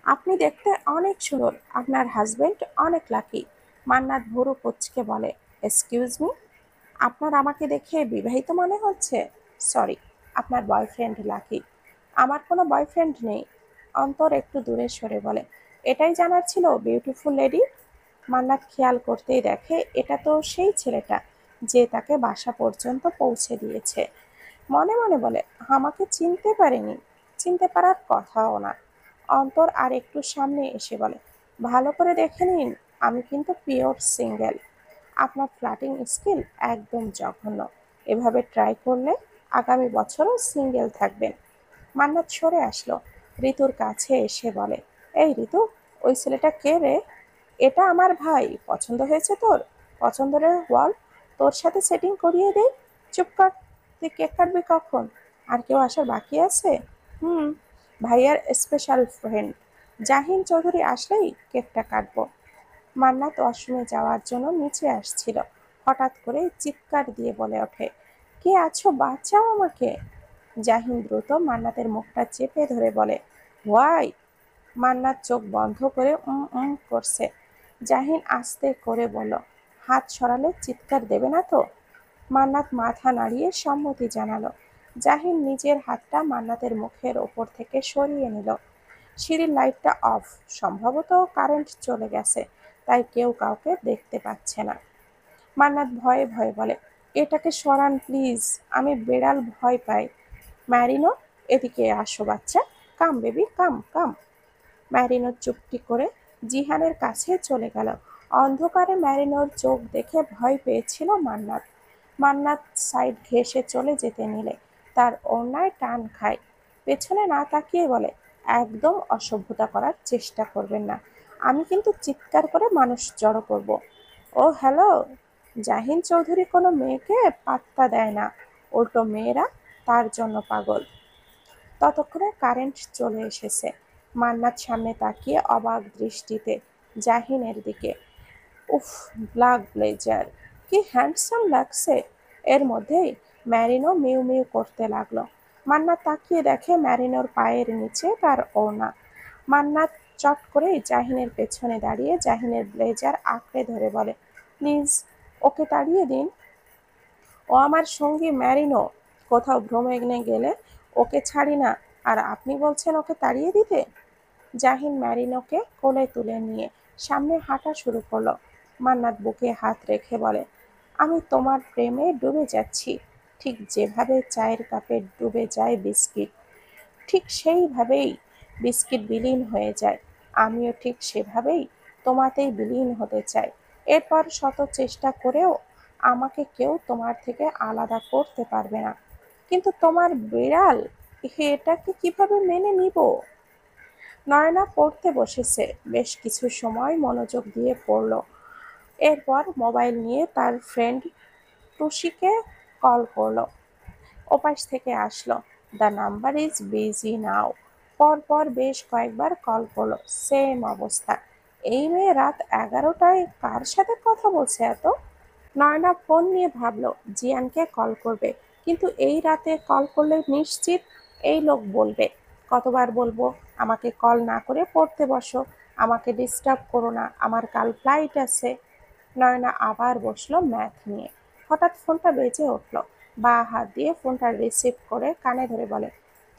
আপনি দেখতে অনেক সুন্দর, আপনার হাজবেন্ড অনেক লাকি। মান্নাত ভুরু কুঁচকে বলে, এক্সকিউজ মি, আপনার আমাকে দেখে বিবাহিত মনে হচ্ছে? সরি, আপনার বয়ফ্রেন্ড লাকি। আমার কোনো বয়ফ্রেন্ড নেই। অন্তর একটু দূরে সরে বলে, এটাই জানার ছিল বিউটিফুল লেডি। মান্নাত খেয়াল করতেই দেখে এটা তো সেই ছেলেটা যে তাকে বাসা পর্যন্ত পৌঁছে দিয়েছে। মনে মনে বলে, আমাকে চিনতে পারেনি, চিনতে পারার কথাও না। অন্তর আর একটু সামনে এসে বলে, ভালো করে দেখে নিন, আমি কিন্তু পিওর সিঙ্গেল। আপনার ফ্ল্যাটিং স্কিল একদম জঘন্য। এভাবে ট্রাই করলে আগামী বছরও সিঙ্গেল থাকবেন। মান্নাত সরে আসলো, ঋতুর কাছে এসে বলে, এই ঋতু, ওই ছেলেটা কে রে? এটা আমার ভাই। পছন্দ হয়েছে তোর? পছন্দ রে বল, তোর সাথে সেটিং করিয়ে দেই। চুপ কর, তুই কেক কাটবি কখন? আর কেউ আসার বাকি আছে? হুম, ভাইয়ার স্পেশাল ফ্রেন্ড জাহিন চৌধুরী আসলেই কেকটা কাটবো। মান্নাত ওয়াশরুমে যাওয়ার জন্য নিচে আসছিল, হঠাৎ করে চিৎকার দিয়ে বলে ওঠে, কে আছো, বাঁচাও আমাকে। জাহিন দ্রুত মান্নাতের মুখটা চেপে ধরে বলে, হোয়াই? মান্নাত চোখ বন্ধ করে করছে। জাহিন আস্তে করে বলল, হাত সরালে চিৎকার দেবে না তো? মান্নাত মাথা নাড়িয়ে সম্মতি জানালো। জাহিন নিজের হাতটা মান্নাতের মুখের ওপর থেকে সরিয়ে নিল। সিঁড়ির লাইটটা অফ, সম্ভবত কারেন্ট চলে গেছে, তাই কেউ কাউকে দেখতে পাচ্ছে না। মান্নাত ভয়ে ভয়ে বলে, এটাকে সরান প্লিজ, আমি বেড়াল ভয় পাই। ম্যারিনো, এদিকে আসো বাচ্চা, কাম বেবি, কাম কাম। ম্যারিনো চুপটি করে জিহানের কাছে চলে গেল। অন্ধকারে ম্যারিনোর চোখ দেখে ভয় পেয়েছিল মান্নাত। মান্নাত সাইড ঘেঁষে চলে যেতে নিলে তার ওড়নায় টান খায়। পেছনে না তাকিয়ে বলে, একদম অসভ্যতা করার চেষ্টা করবেন না, আমি কিন্তু চিৎকার করে মানুষ জড়ো করব। ও হ্যালো। জাহিন চৌধুরী কোনো মেয়েকে পাত্তা দেয় না, উল্টো মেয়েরা তার জন্য পাগল। ততক্ষণে কারেন্ট চলে এসেছে। মান্নাত সামনে তাকিয়ে অবাক দৃষ্টিতে জাহিনের দিকে। উফ, ব্ল্যাক ব্লেজার, কি হ্যান্ডসাম লাগছে। এর মধ্যেই ম্যারিনো মিউ মিউ করতে লাগলো। মান্নাত তাকিয়ে দেখে ম্যারিনোর পায়ের নিচে তার ওড়না। মান্নাত চট করে জাহিনের পেছনে দাঁড়িয়ে জাহিনের ব্লেজার আঁকড়ে ধরে বলে, প্লিজ ওকে তাড়িয়ে দিন, ও আমার সঙ্গী ম্যারিনো। কোথাও ভ্রমণে গেলে ওকে ছাড়ি না, আর আপনি বলছেন ওকে তাড়িয়ে দিতে? জাহিন ম্যারিনোকে কোলে তুলে নিয়ে সামনে হাঁটা শুরু করলো। মান্নাত বুকে হাত রেখে বলে, আমি তোমার প্রেমে ডুবে যাচ্ছি, ঠিক যেভাবে চায়ের কাপে ডুবে যায় বিস্কিট, ঠিক সেইভাবেই বিস্কিট বিলীন হয়ে যায়। আমিও ঠিক সেভাবেই তোমাতেই বিলীন হতে চাই। এরপর শত চেষ্টা করেও আমাকে কেউ তোমার থেকে আলাদা করতে পারবে না। কিন্তু তোমার বিড়াল, এটাকে কিভাবে মেনে নিব? নয়না পড়তে বসেছে, বেশ কিছু সময় মনোযোগ দিয়ে পড়ল। এরপর মোবাইল নিয়ে তার ফ্রেন্ড টুসিকে কল করলো। ওপাশ থেকে আসলো, the number is busy now. পরপর বেশ কয়েকবার কল করলো, সেম অবস্থা। এই মেয়ে রাত 11টায় কার সাথে কথা বলছে এত? নয়না ফোন নিয়ে ভাবলো জিয়ানকে কল করবে, কিন্তু এই রাতে কল করলে নিশ্চিত এই লোক বলবে, কতবার বলবো আমাকে কল না করে পড়তে বসো, আমাকে ডিস্টার্ব করো না, আমার কাল ফ্লাইট আছে। নয়না আবার বসলো ম্যাথ নিয়ে। হঠাৎ ফোনটা বেজে উঠলো। বা হাত দিয়ে ফোনটা রিসিভ করে কানে ধরে বলে,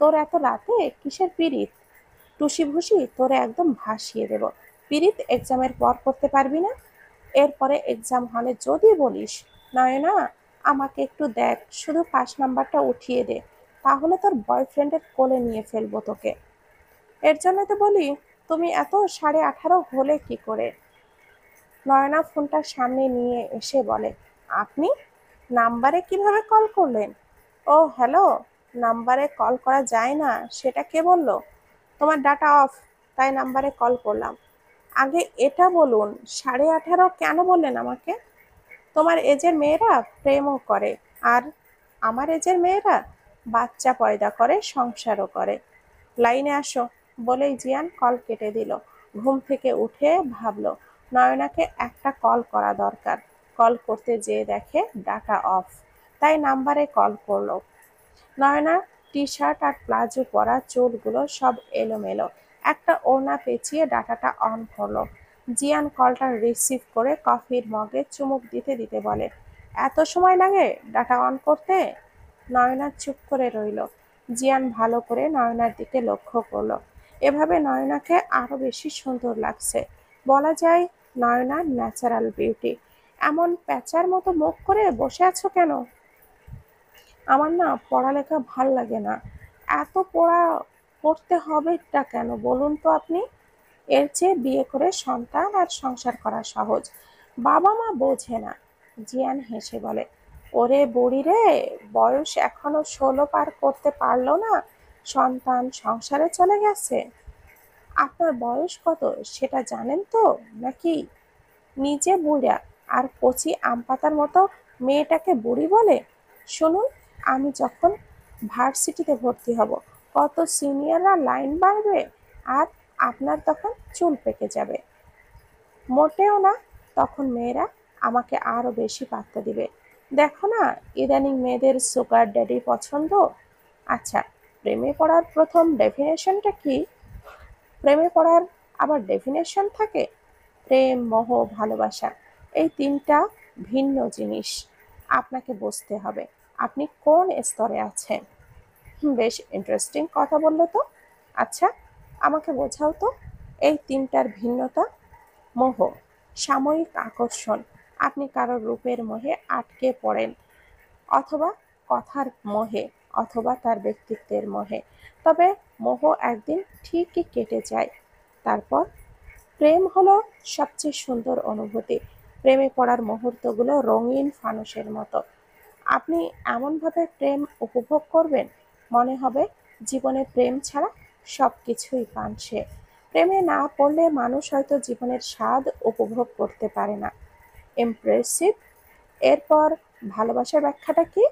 তোর এত রাতে কিসের পিরিত? টুসি ভুসি তোরে একদম ভাসিয়ে দেব। পিরিত এক্সামের পর করতে পারবি না? এরপরে এক্সাম হলে যদি বলিস, নয়না আমাকে একটু দেখ, শুধু 5 নাম্বারটা উঠিয়ে দে, তাহলে তোর বয়ফ্রেন্ডের কোলে নিয়ে ফেলবো তোকে। এর জন্য তো বলি, তুমি এত 18:30 হলে কি করে? নয়না ফোনটা সামনে নিয়ে এসে বলে, আপনি নাম্বারে কিভাবে কল করলেন? ও হ্যালো, নাম্বারে কল করা যায় না সেটা কে বলল? তোমার ডাটা অফ, তাই নাম্বারে কল করলাম। আগে এটা বলুন, 18:30 কেন বললেন আমাকে? তোমার এজের মেয়েরা প্রেমও করে, আর আমার এজের মেয়েরা বাচ্চা পয়দা করে, সংসারও করে। লাইনে আসো, বলেই জিয়ান কল কেটে দিল। ঘুম থেকে উঠে ভাবলো নয়নাকে একটা কল করা দরকার। কল করতে যেয়ে দেখে ডাটা অফ, তাই নাম্বারে কল করলো। নয়না টি শার্ট আর প্লাজো পরা, চুলগুলো সব এলোমেলো, একটা ওড়না পেঁচিয়ে ডাটাটা অন করলো। জিয়ান কলটা রিসিভ করে কফির মগে চুমুক দিতে দিতে বলে, এত সময় লাগে ডাটা অন করতে? নয়না চুপ করে রইল। জিয়ান ভালো করে নয়নার দিকে লক্ষ্য করলো। এভাবে নয়নাকে আরো বেশি সুন্দর লাগছে। বলা যায় নয়নার ন্যাচারাল বিউটি। এমন প্যাঁচার মতো মুখ করে বসে আছো কেন? আমার না পড়ালেখা ভাল লাগে না। এত পড়া করতে হবেটা কেন বলুন তো আপনি? এর চেয়ে বিয়ে করে সন্তান আর সংসার করা সহজ। বাবা মা বোঝে না। জিয়ান হেসে বলে, ওরে বুড়ি রে, বয়স এখনো 16 পার করতে পারলো না, সন্তান সংসারে চলে গেছে। আপনার বয়স কত সেটা জানেন তো নাকি? নিজে বুড়া আর কচি আম পাতার মতো মেয়েটাকে বুড়ি বলে? শুনুন, আমি যখন ভার্সিটিতে ভর্তি হব, কত সিনিয়ররা লাইন বাড়বে, আর আপনার তখন চুল পেকে যাবে। মোটেও না, তখন মেয়েরা আমাকে আরো বেশি পাত্তা দিবে। দেখো না, ইদানিং মেয়েদের সুগার ড্যাডি পছন্দ। আচ্ছা, প্রেমে পড়ার প্রথম ডেফিনেশনটা কি? প্রেমে পড়ার আবার ডেফিনেশন থাকে? প্রেম, মোহ, ভালোবাসা, এই তিনটা ভিন্ন জিনিস। আপনাকে বুঝতে হবে আপনি কোন স্তরে আছেন। বেশ ইন্টারেস্টিং কথা বললে তো। আচ্ছা, আমাকে বোঝাও তো এই তিনটার ভিন্নতা। মোহ, সাময়িক আকর্ষণ। আপনি কারোর রূপের মোহে আটকে পড়েন, অথবা কথার মোহে, অথবা তার ব্যক্তিত্বের মোহে। তবে মোহ একদিন ঠিকই কেটে যায়। তারপর প্রেম হলো সবচেয়ে সুন্দর অনুভূতি। প্রেমে পড়ার মুহূর্তগুলো রঙিন ফানুসের মতো। আপনি এমনভাবে প্রেম উপভোগ করবেন, মনে হবে জীবনে প্রেম ছাড়া সব কিছুই পানসে। প্রেমে না পড়লে মানুষ হয়তো জীবনের স্বাদ উপভোগ করতে পারে না। ইমপ্রেসিভ। এরপর ভালোবাসার ব্যাখ্যাটা কি?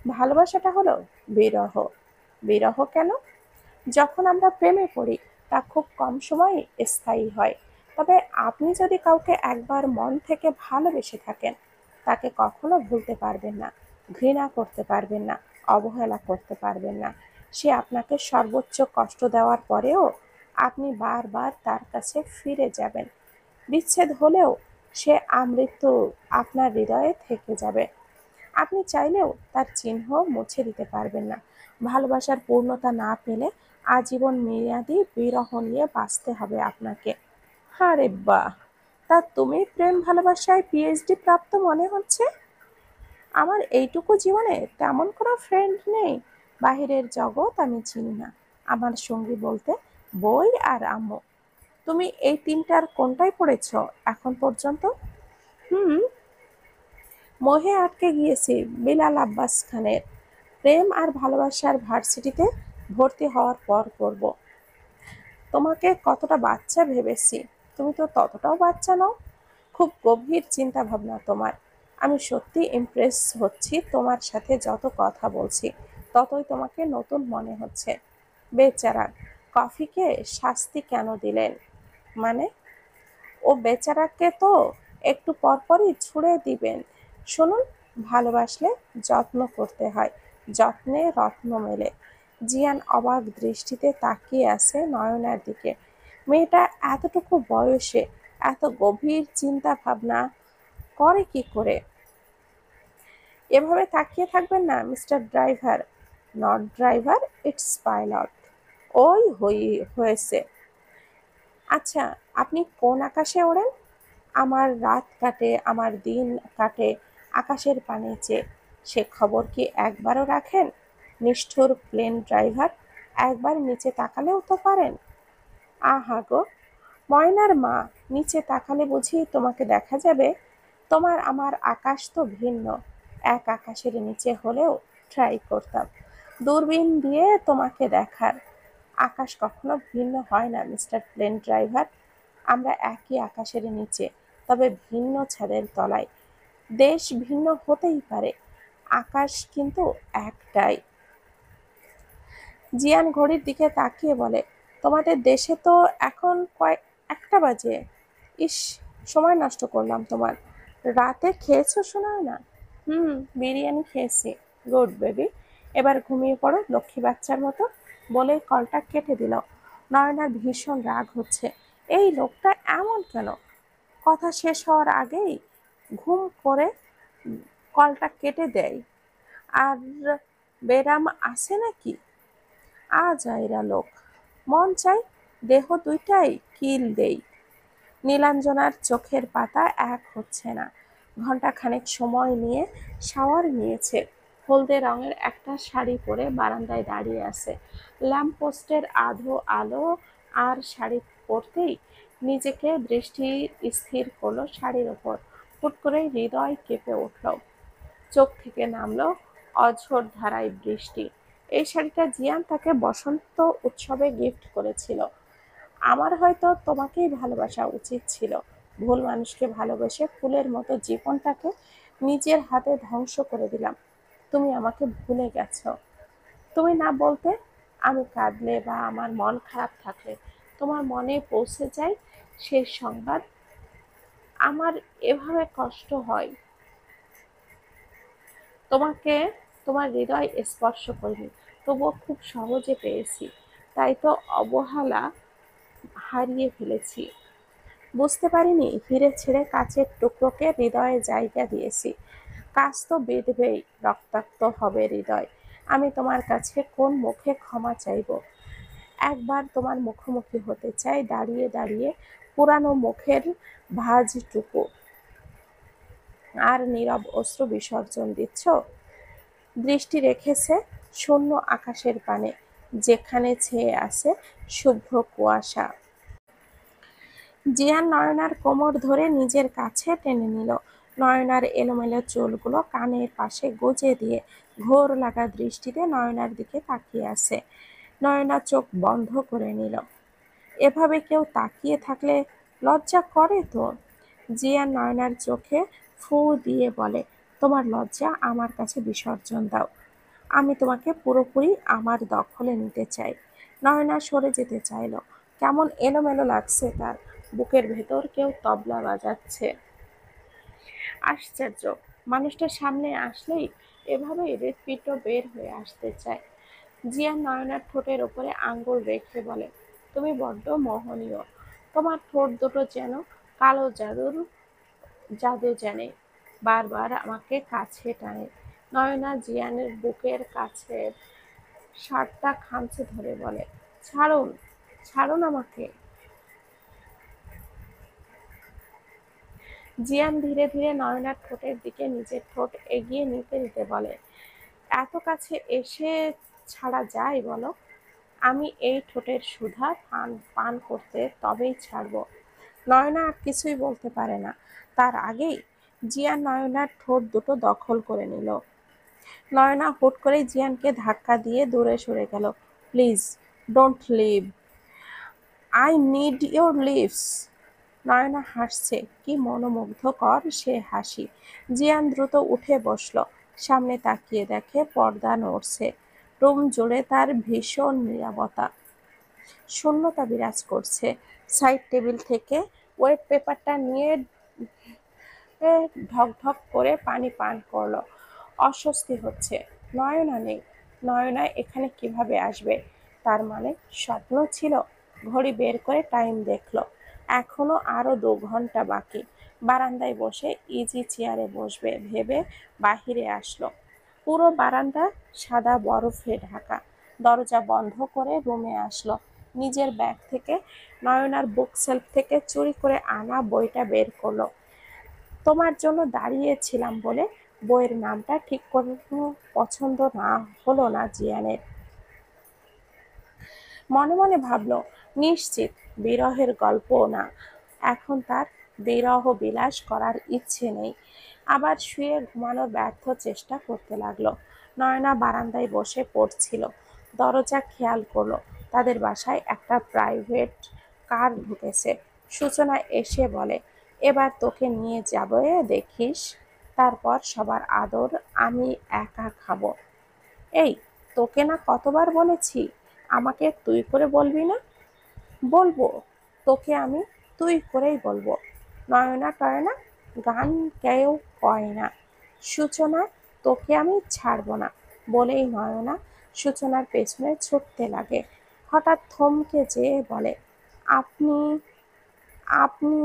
ভালোবাসাটা হলো বিরহ। বিরহ কেন? যখন আমরা প্রেমে পড়ি তা খুব কম সময় স্থায়ী হয়। তবে আপনি যদি কাউকে একবার মন থেকে ভালোবেসে থাকেন, তাকে কখনো ভুলতে পারবেন না, ঘৃণা করতে পারবেন না, অবহেলা করতে পারবেন না। সে আপনাকে সর্বোচ্চ কষ্ট দেওয়ার পরেও আপনি বারবার তার কাছে ফিরে যাবেন। বিচ্ছেদ হলেও সে আমৃত্যু আপনার হৃদয়ে থেকে যাবে। আপনি চাইলেও তার চিহ্ন মুছে দিতে পারবেন না। ভালোবাসার পূর্ণতা না পেলে আজীবন মেয়াদি বিরহ নিয়ে বাঁচতে হবে আপনাকে। আরে বাহ! তা তুমি প্রেম ভালোবাসায় পিএইচডি প্রাপ্ত মনে হচ্ছে। আমার এইটুকু জীবনে তেমন কোনো ফ্রেন্ড নেই। বাহিরের জগৎ আমি চিনি না। আমার সঙ্গী বলতে বই আর আম্মু। তুমি এই তিনটার কোনটায় পড়েছ এখন পর্যন্ত? হুম, মোহে আটকে গিয়েছি বিলাল আব্বাস খানের। প্রেম আর ভালোবাসার ভার্সিটিতে ভর্তি হওয়ার পর পড়ব। তোমাকে কতটা বাচ্চা ভেবেছি, তুমি তো ততটাও বাচ্চা নও। খুব গভীর চিন্তা ভাবনা তোমার। আমি সত্যি ইমপ্রেস হচ্ছি, তোমার সাথে যত কথা বলছি ততই তোমাকে নতুন মনে হচ্ছে। বেচারা, কফিকে শাস্তি কেন দিলেন? মানে, ও বেচারাকে তো একটু পরপরই ছুঁড়ে দিবেন। শুনুন, ভালোবাসলে যত্ন করতে হয়, যত্নে রত্ন মেলে। জিয়ান অবাক দৃষ্টিতে তাকিয়ে আছে নয়নার দিকে। মেয়েটা এতটুকু বয়সে এত গভীর চিন্তা ভাবনা করে কি করে? এভাবে তাকিয়ে থাকবেন না mister driver. Not driver, it's pilot. ওই হয়েছে। আচ্ছা, আপনি কোন আকাশে ওড়েন? আমার রাত কাটে, আমার দিন কাটে আকাশের পানে চেয়ে। সে খবর কি একবারও রাখেন? নিষ্ঠুর প্লেন ড্রাইভার, একবার নিচে তাকালেও তো পারেন। আহা গো, ময়নার মা, নিচে তাকালে বুঝি তোমাকে দেখা যাবে? তোমার আমার আকাশ তো ভিন্ন। এক আকাশের নিচে হলেও ট্রাই করতাম দূরবীন দিয়ে তোমাকে দেখার। আকাশ কখনো ভিন্ন হয় না মিস্টার প্লেন ড্রাইভার। আমরা একই আকাশের নিচে, তবে ভিন্ন ছাদের তলায়। দেশ ভিন্ন হতেই পারে, আকাশ কিন্তু একটাই। জিয়ান ঘড়ির দিকে তাকিয়ে বলে, তোমাদের দেশে তো এখন একটা বাজে। ইস, সময় নষ্ট করলাম তোমার। রাতে খেয়েছো শোনায় না? হুম, বিরিয়ানি খেয়েছি। গুড বেবি, এবার ঘুমিয়ে পড়ো লক্ষ্মী বাচ্চার মতো। বলে কলটা কেটে দিল। নয়নার ভীষণ রাগ হচ্ছে। এই লোকটা এমন কেন? কথা শেষ হওয়ার আগেই ঘুম করে কলটা কেটে দেয়। আর বেরাম আছে নাকি? আজাইরা লোক। মন চাই দেহ দুইটাই কিল দেই। নীলাঞ্জনার চোখের পাতা এক হচ্ছে না। ঘণ্টাখানেক সময় নিয়ে শাওয়ার নিয়েছে। হলদে রঙের একটা শাড়ি পরে বারান্দায় দাঁড়িয়ে আছে। ল্যাম্পপোস্টের আধো আলো আর শাড়ি পরতেই নিজেকে দৃষ্টি স্থির করলো শাড়ির ওপর। হুট করেই হৃদয় কেঁপে উঠল। চোখ থেকে নামলো অঝোর ধারায় বৃষ্টি। এই শাড়িটা জিয়ান তাকে বসন্ত উৎসবে গিফট করেছিল। আমার হয়তো তোমাকেই ভালোবাসা উচিত ছিল। ভুল মানুষকে ভালোবেসে ফুলের মতো জীবনটাকে নিজের হাতে ধ্বংস করে দিলাম। তুমি আমাকে ভুলে গেছো। তুমি না বলতে আমি কাঁদলে বা আমার মন খারাপ থাকলে তোমার মনে পৌঁছে যায় সেই সংবাদ। আমার এভাবে কষ্ট হয়। তোমাকে তোমার হৃদয় স্পর্শ করিনি, তবুও খুব সহজে পেয়েছি। তাই তো অবহেলা হারিয়ে ফেলেছি। বুঝতে পারিনি হিরে ছেড়ে কাচের টুকরোকে হৃদয়ে জায়গা দিয়েছি। কাজ তো বেঁধবেই, রক্তাক্ত হবে হৃদয়। আমি তোমার কাছে কোন মুখে ক্ষমা চাইব? একবার তোমার মুখোমুখি হতে চাই দাঁড়িয়ে দাঁড়িয়ে পুরানো মুখের ভাঁজটুকু। আর নীরব অশ্রু বিসর্জন দিচ্ছ। দৃষ্টি রেখেছে শূন্য আকাশের পানে, যেখানে ছেয়ে আছে শুভ্র কুয়াশা। জিয়ান নয়নার কোমর ধরে নিজের কাছে টেনে নিল। নয়নার এলোমেলো চুলগুলো কানের পাশে গুজে দিয়ে ঘোর লাগা দৃষ্টিতে নয়নার দিকে তাকিয়ে আছে। নয়না চোখ বন্ধ করে নিল। এভাবে কেউ তাকিয়ে থাকলে লজ্জা করে তো। জিয়ান নয়নার চোখে ফু দিয়ে বলে, তোমার লজ্জা আমার কাছে বিসর্জন দাও। আমি তোমাকে পুরোপুরি আমার দখলে নিতে চাই। নয়না সরে যেতে চাইল। কেমন এলোমেলো লাগছে তার। বুকের ভেতর কেউ তবলা বাজাচ্ছে। আশ্চর্য, মানুষটার সামনে আসলেই এভাবে হৃৎপিণ্ড বের হয়ে আসতে চায়। জিয়া নয়নার ঠোঁটের ওপরে আঙ্গুল রেখে বলে, তুমি বড্ড মোহনীয়। তোমার ঠোঁট দুটো যেন কালো জাদু জানে, বারবার আমাকে কাছে টানে। নয়না জিয়ানের বুকের কাছে শার্টটা খামচে ধরে বলে, ছাড়ুন, ছাড়ুন আমাকে। জিয়ান ধীরে ধীরে নয়নার ঠোঁটের দিকে নিজের ঠোঁট এগিয়ে নিতে নিতে বলে, এত কাছে এসে ছাড়া যায় বলো? আমি এই ঠোঁটের সুধা পান পান করতে তবেই ছাড়ব। নয়না আর কিছুই বলতে পারে না। তার আগেই জিয়ান নয়নার ঠোঁট দুটো দখল করে নিল। নয়না হুট করে জিয়ানকে ধাক্কা দিয়ে দূরে সরে গেল। Please don't leave, I need your leaves. Nayna হাসছে, কি মনোমুগ্ধকর সে হাসি। জিয়ান দ্রুত উঠে বসল। সামনে তাকিয়ে দেখে পর্দা নড়ছে। রুম জুড়ে তার ভীষণ নীরবতা। শূন্যতা বিরাজ করছে। সাইড টেবিল থেকে ওয়েট পেপারটা নিয়ে ঢক ঢক করে পানি পান করলো। অস্বস্তি হচ্ছে। নয়না নেই। নয়না এখানে কিভাবে আসবে? তার মানে স্বপ্ন ছিল। ঘড়ি বের করে টাইম দেখলো। এখনো আরো 2 ঘন্টা বাকি। বারান্দায় বসে ইজি চেয়ারে বসবে ভেবে বাহিরে আসলো। পুরো বারান্দা সাদা বরফে ঢাকা। দরজা বন্ধ করে রুমে আসলো। নিজের ব্যাগ থেকে নয়নার বুক সেলফ থেকে চুরি করে আনা বইটা বের করলো। তোমার জন্য দাঁড়িয়েছিলাম বলে বইয়ের নামটা ঠিক কোনো পছন্দ না হলো না জিয়ানের। মনে মনে ভাবলো, নিশ্চিত বিরহের গল্প না। এখন তার বিরহ বিলাস করার ইচ্ছে নেই। আবার শুয়ে ঘুমানোর ব্যর্থ চেষ্টা করতে লাগলো। নয়না বারান্দায় বসে পড়ছিল। দরজা খেয়াল করলো। তাদের বাসায় একটা প্রাইভেট কার ঢুকেছে। সূচনা এসে বলে, এবার তোকে নিয়ে যাবে দেখিস, তারপর সবার আদর আমি একা খাবো। এই, তোকে না কতবার বলেছি আমাকে তুই করে বলবি না? বলবো, তোকে আমি তুই করেই বলবো। নয়না টয়না গান কেউ কয় না। সূচনা, তোকে আমি ছাড়বো না বলেই নয়না সূচনার পেছনে ছুটতে লাগে। হঠাৎ থমকে যেয়ে বলে, আপনি আপনি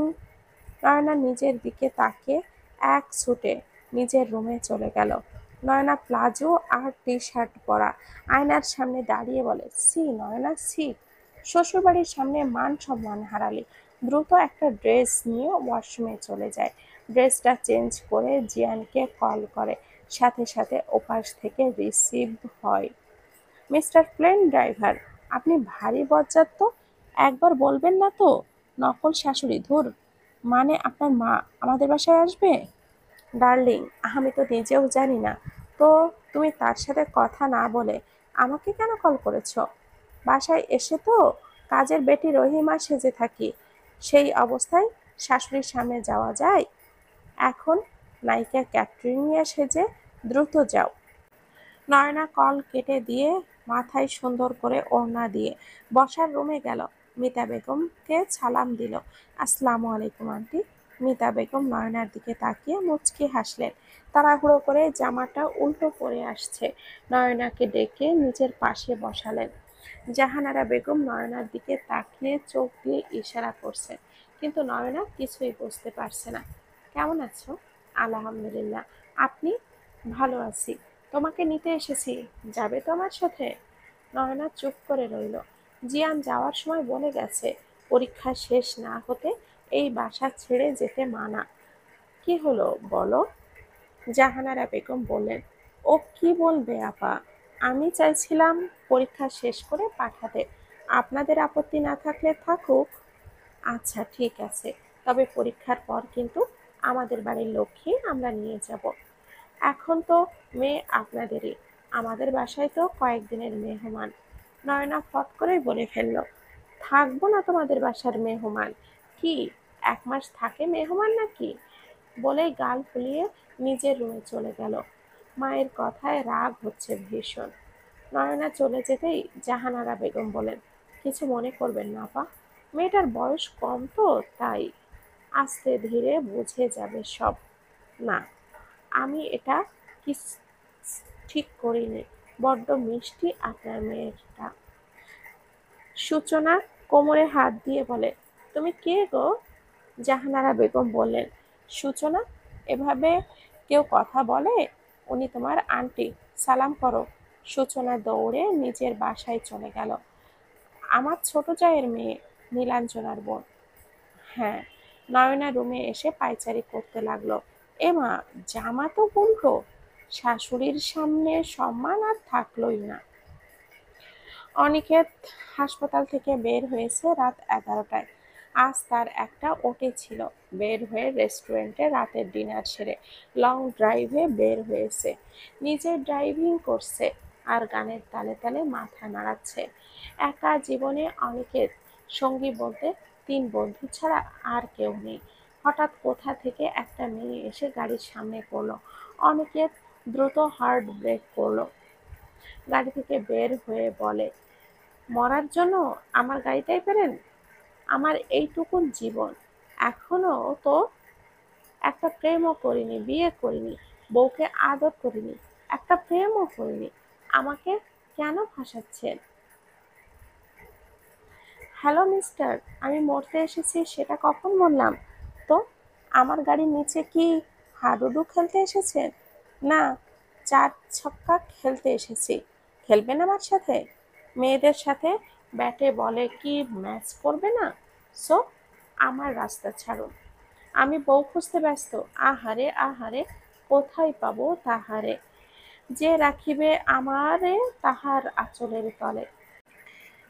নয়না নিজের দিকে তাকিয়ে এক ছুটে নিজের রুমে চলে গেল। নয়না প্লাজো আর টি শার্ট পরা আয়নার সামনে দাঁড়িয়ে বলে, সি নয়না সি, শ্বশুরবাড়ির সামনে মান সম্মান হারালি। দ্রুত একটা ড্রেস নিয়ে ওয়াশরুমে চলে যায়। ড্রেসটা চেঞ্জ করে জিয়ানকে কল করে, সাথে সাথে ওপাশ থেকে রিসিভ হয়। মিস্টার প্লেন ড্রাইভার, আপনি ভারী বজ্জাত তো, একবার বলবেন না তো? নকল শাশুড়ি, ধুর। মানে আপনার মা আমাদের বাসায় আসবে? ডার্লিং, আমি তো নিজেও জানি না, তো তুমি তার সাথে কথা না বলে আমাকে কেন কল করেছো? বাসায় এসে তো কাজের বেটি রহিমা সেজে থাকি, সেই অবস্থায় শাশুড়ির সামনে যাওয়া যায়? এখন নায়িকা ক্যাটরিনিয়া সেজে দ্রুত যাও। নয়না কল কেটে দিয়ে মাথায় সুন্দর করে ওড়না দিয়ে বসার রুমে গেল। মিতা বেগমকে সালাম দিল। আসসালামু আলাইকুম আন্টি। মিতা বেগম নয়নার দিকে তাকিয়ে মুচকি হাসলেন। তাড়াহুড়ো করে জামাটা উল্টো পরে আসছে। নয়নাকে ডেকে নিজের পাশে বসালেন। জাহানারা বেগম নয়নার দিকে তাকিয়ে চোখ দিয়ে ইশারা করছে, কিন্তু নয়না কিছুই বুঝতে পারছে না। কেমন আছো? আলহামদুলিল্লাহ। আপনি? ভালো আছি। তোমাকে নিতে এসেছি, যাবে তো আমার সাথে? নয়না চুপ করে রইল। জিয়ান যাওয়ার সময় বলে গেছে, পরীক্ষা শেষ না হতে এই বাসা ছেড়ে যেতে মানা। কি হলো বলো? জাহানারা বেগম বললেন, ও কি বলবে আপা, আমি চাইছিলাম পরীক্ষা শেষ করে পাঠাতে, আপনাদের আপত্তি না থাকলে থাকুক। আচ্ছা ঠিক আছে, তবে পরীক্ষার পর কিন্তু আমাদের বাড়ির লক্ষ্মী আমরা নিয়ে যাব। এখন তো মেয়ে আপনাদেরই, আমাদের বাসায় তো কয়েকদিনের মেহমান। নয়না ফট করেই বলে ফেলল, থাকবো না তোমাদের বাসার মেহমান? কি 1 মাস থাকে মেহমান নাকি? বলেই গাল ফুলিয়ে নিজের রুমে চলে গেল। মায়ের কথায় রাগ হচ্ছে ভীষণ। নয়না চলে যেতেই জাহানারা বেগম বলেন, কিছু মনে করবেন না আপা, মেয়েটার বয়স কম তো তাই, আস্তে ধীরে বুঝে যাবে সব। না, আমি এটা কিস ঠিক করিনি, বড্ড মিষ্টি আপনার মেয়েটা। সূচনা কোমরে হাত দিয়ে বলে, তুমি কে গো? জাহানারা বেগম বললেন, সূচনা, এভাবে কেউ কথা বলে? উনি তোমার আন্টি, সালাম করো। সূচনা দৌড়ে নিজের বাসায় চলে গেল। আমার ছোট জায়ের মেয়ে, নীলাঞ্জনার বোন। হ্যাঁ। নয়না রুমে এসে পায়চারি করতে লাগলো। এমা, জামা তো উল্টো। শাশুড়ির সামনে সম্মান আর থাকলোই না। অনিকেত হাসপাতাল থেকে বের হয়েছে রাত 11টায়। আজ তার একটা ওটি ছিল। বের হয়ে রেস্টুরেন্টে রাতের ডিনার সেরে লং ড্রাইভে বের হয়েছে। নিজে ড্রাইভিং করছে আর গানের তালে তালে মাথা নাড়াচ্ছে। একা জীবনে অনিকেত সঙ্গী বলতে 3 বন্ধু ছাড়া আর কেউ নেই। হঠাৎ কোথা থেকে একটা মেয়ে এসে গাড়ির সামনে পড়লো। অনিকেত দ্রুত হার্ট ব্রেক করলো। গাড়ি থেকে বের হয়ে বলে, মরার জন্য আমার গাড়িটাই পেলেন? আমার এইটুকুন জীবন, এখনো তো একটা প্রেমও করিনি, বিয়ে করিনি, বউকে আদর করিনি, একটা প্রেমও করিনি, আমাকে কেন ফাঁসাচ্ছেন? হ্যালো মিস্টার, আমি মরতে এসেছি সেটা কখন বললাম? তো আমার গাড়ির নিচে কি হাডুডু খেলতে এসেছেন? না, 4 ছক্কা খেলতে এসেছি। খেলবেন আমার সাথে? মেয়েদের সাথে ব্যাটে বলে কি ম্যাচ করবে না? সো আমার রাস্তা ছাড়ুন, আমি বউ খুঁজতে ব্যস্ত। আহারে আহারে, কোথায় পাবো তাহারে, যে রাখিবে আমারে তাহার আঁচলের তলে।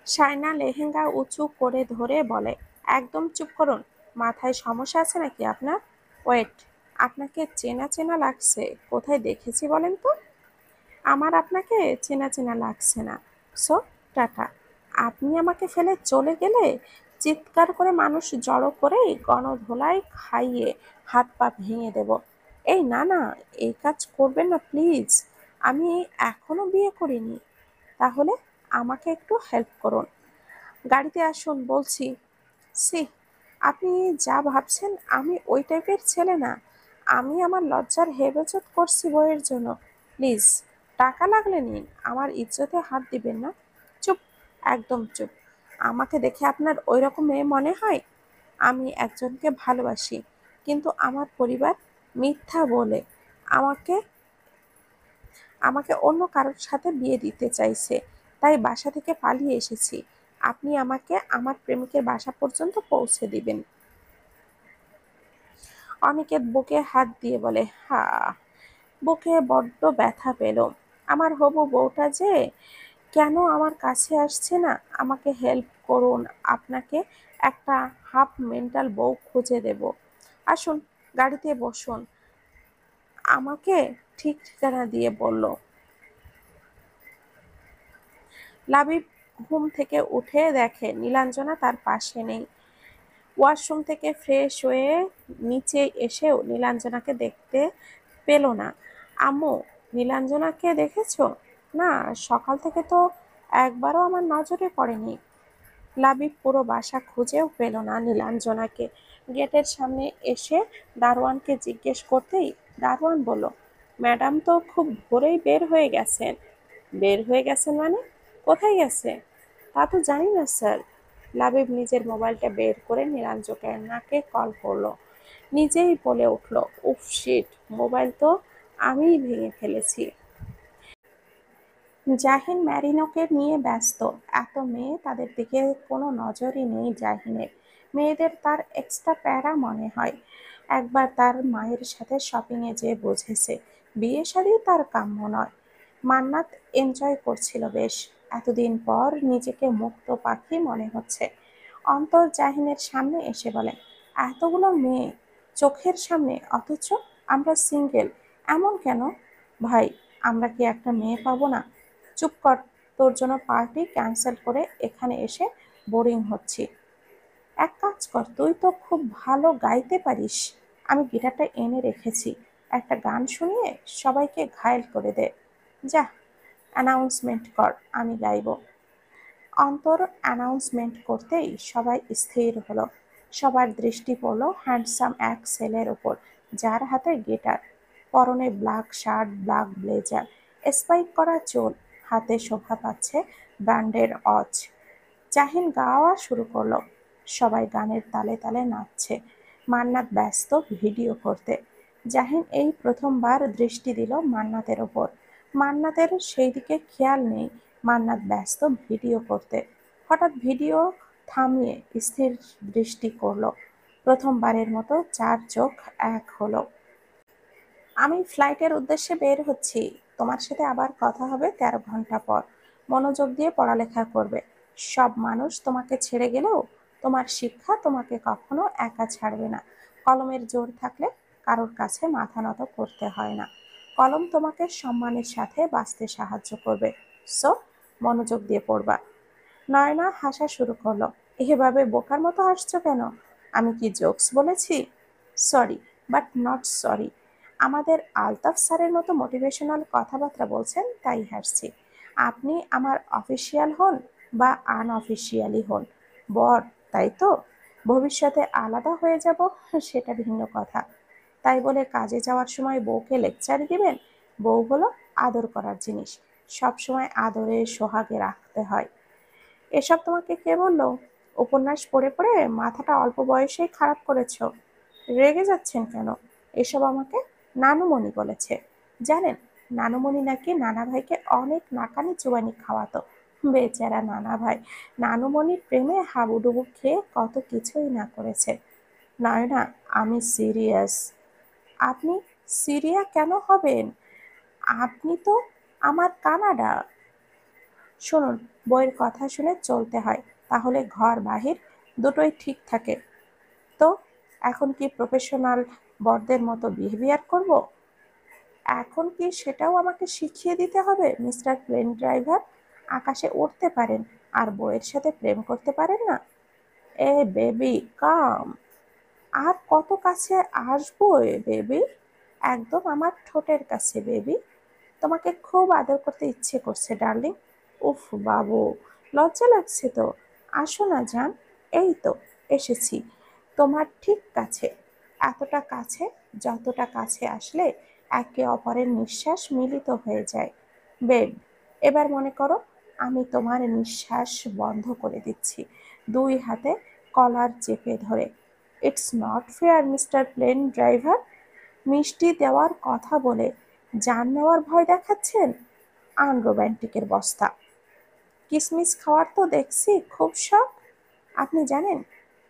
শায়না লেহেঙ্গা উঁচু করে ধরে বলে, একদম চুপ করুন, মাথায় সমস্যা আছে নাকি আপনার? ওয়েট, আপনাকে চেনা চেনা লাগছে, কোথায় দেখেছি বলেন তো? আমার আপনাকে চেনা চেনা লাগছে না। So tata. আপনি আমাকে ফেলে চলে গেলে চিৎকার করে মানুষ জড়ো করে গণধোলায় খাইয়ে হাত পা ভেঙে দেব। এই না না, এই কাজ করবেন না প্লিজ, আমি এখনো বিয়ে করিনি। তাহলে আমাকে একটু হেল্প করুন, গাড়িতে আসুন বলছি। সি, আপনি যা ভাবছেন আমি ওই টাইপের ছেলে না। আমি আমার লজ্জার হেফাজত করছি বইয়ের জন্য। প্লিজ, টাকা লাগলে নিন, আমার ইজ্জতে হাত দিবেন না। চুপ। একদম চুপ। আমাকে দেখে আপনার ওই রকম মেয়ে মনে হয়? আমি একজনকে ভালোবাসি, কিন্তু আমার পরিবার মিথ্যা বলে আমাকে আমাকে অন্য কারোর সাথে বিয়ে দিতে চাইছে। তাই বাসা থেকে পালিয়ে এসেছি। আপনি আমাকে আমার প্রেমিকের বাসা পর্যন্ত পৌঁছে দিবেন। অনিকেত বুকে হাত দিয়ে বলে, হা। বুকে বড্ড ব্যথা পেল। আমার হবু বউটা যে কেন আমার কাছে আসছে না? আমাকে হেল্প করুন, আপনাকে একটা হাফ মেন্টাল বউ খুঁজে দেব। আসুন, গাড়িতে বসুন। আমাকে ঠিক ঠিকানা দিয়ে বলল। লাবিব ঘুম থেকে উঠে দেখে নীলাঞ্জনা তার পাশে নেই। ওয়াশরুম থেকে ফ্রেশ হয়ে নিচে এসেও নীলাঞ্জনাকে দেখতে পেল না। আম্মু, নীলাঞ্জনাকে দেখেছো? না, সকাল থেকে তো একবারও আমার নজরে পড়েনি। লাবিব পুরো বাসা খুঁজেও পেল না নীলাঞ্জনাকে। গেটের সামনে এসে দারোয়ানকে জিজ্ঞেস করতেই দারোয়ান বলল, ম্যাডাম তো খুব ভোরেই বের হয়ে গেছেন। বের হয়ে গেছেন মানে? কোথায় গেছে? তা তো জানি না স্যার। লাবিব নিজের মোবাইলটা বের করে নীলাঞ্জনাকে কল করলো। নিজেই বলে উঠল, উফ শিট, মোবাইল তো আমিই ভেঙে ফেলেছি। জাহিন ম্যারিনোকে নিয়ে ব্যস্ত। এত মেয়ে, তাদের দিকে কোনো নজরই নেই জাহিনের। মেয়েদের তার এক্সট্রা প্যারা মনে হয়। একবার তার মায়ের সাথে শপিংয়ে যেয়ে বুঝেছে বিয়ে শাদী তার কাম্য নয়। মান্নাত এনজয় করছিল বেশ। এতদিন পর নিজেকে মুক্ত পাখি মনে হচ্ছে। অন্তর জাহিনের সামনে এসে বলে, এতগুলো মেয়ে চোখের সামনে, অথচ আমরা সিঙ্গেল, এমন কেন? ভাই, আমরা কি একটা মেয়ে পাবো না? চুপ কর, তোর জন্য পার্টি ক্যান্সেল করে এখানে এসে বোরিং হচ্ছি। এক কাজ কর, তুই তো খুব ভালো গাইতে পারিস। আমি গিটারটা এনে রেখেছি, একটা গান শুনিয়ে সবাইকে ঘায়েল করে দে। যা, অ্যানাউন্সমেন্ট কর, আমি গাইবো। অন্তর অ্যানাউন্সমেন্ট করতেই সবাই স্থির হলো। সবার দৃষ্টি পড়ল হ্যান্ডসাম এক ছেলের ওপর, যার হাতে গিটার, পরনে black shirt, black blazer, spike করা চুল, হাতে শোভা পাচ্ছে ব্র্যান্ডের অচ। জাহিন গাওয়া শুরু করলো। সবাই গানের তালে তালে নাচছে। মান্নাত ব্যস্ত ভিডিও করতে। জাহিন এই প্রথমবার দৃষ্টি দিল মান্নাতের ওপর। মান্নাতের সেই দিকে খেয়াল নেই। মান্নাত ব্যস্ত ভিডিও করতে। হঠাৎ ভিডিও থামিয়ে স্থির দৃষ্টি করলো। প্রথমবারের মতো চার চোখ এক হলো। আমি ফ্লাইটের উদ্দেশ্যে বের হচ্ছি। তোমার সাথে আবার কথা হবে 13 ঘন্টা পর। মনোযোগ দিয়ে পড়ালেখা করবে। সব মানুষ তোমাকে ছেড়ে গেলেও তোমার শিক্ষা তোমাকে কখনো একা ছাড়বে না। কলমের জোর থাকলে কারোর কাছে মাথা নত করতে হয় না। কলম তোমাকে সম্মানের সাথে বাঁচতে সাহায্য করবে। সো, মনোযোগ দিয়ে পড়বা। নয়না হাসা শুরু করলো। এভাবে বোকার মতো হাসছো কেন? আমি কি জোকস বলেছি? Sorry, but not sorry. আমাদের আলতাফ স্যারের মতো মোটিভেশনাল কথাবার্তা বলছেন, তাই হাসছি। আপনি আমার অফিসিয়াল হন বা আনঅফিসিয়ালি হন, বর, তাই তো? ভবিষ্যতে আলাদা হয়ে যাব, সেটা ভিন্ন কথা। তাই বলে কাজে যাওয়ার সময় বউকে লেকচার দিবেন? বউ হলো আদর করার জিনিস, সব সময় আদরে সোহাগে রাখতে হয়। এসব তোমাকে কে বলল? উপন্যাস পড়ে পড়ে মাথাটা অল্প বয়সেই খারাপ করেছো। রেগে যাচ্ছেন কেন? এসব আমাকে নানুমণি বলেছে। জানেন, নানুমণি নাকি নানা ভাইকে অনেক নাকানি চুবানি খাওয়াতো। বেচারা নানা ভাই নানুমণির প্রেমে হাবুডুবু খেয়ে কত কিছুই না করেছে। নয়না, আমি সিরিয়াস। আপনি সিরিয়া কেন হবেন? আপনি তো আমার কানাডা। শুনুন, বইয়ের কথা শুনে চলতে হয়, তাহলে ঘর বাহির দুটোই ঠিক থাকে। তো এখন কি প্রফেশনাল বরদের মতো বিহেভিয়ার করব? এখন কি সেটাও আমাকে শিখিয়ে দিতে হবে? মিস্টার প্লেন ড্রাইভার, আকাশে উড়তে পারেন আর বউয়ের সাথে প্রেম করতে পারেন না? এ বেবি, কাম। আর কত কাছে আসবো এ বেবি? একদম আমার ঠোঁটের কাছে বেবি। তোমাকে খুব আদর করতে ইচ্ছে করছে ডার্লিং। উফ বাবু, লজ্জা লাগছে তো। আসো না জান। এই তো এসেছি, তোমার ঠিক কাছে। এতটা কাছে, যতটা কাছে আসলে একে অপরের নিঃশ্বাস মিলিত হয়ে যায়। বেব, এবার মনে করো আমি তোমার নিঃশ্বাস বন্ধ করে দিচ্ছি, দুই হাতে কলার চেপে ধরে। It's not fair mister plane driver. মিষ্টি দেওয়ার কথা বলে জান নেওয়ার ভয় দেখাচ্ছেন। আনরোম্যান্টিকের বস্তা। কিসমিস খাওয়ার তো দেখছি খুব শখ। আপনি জানেন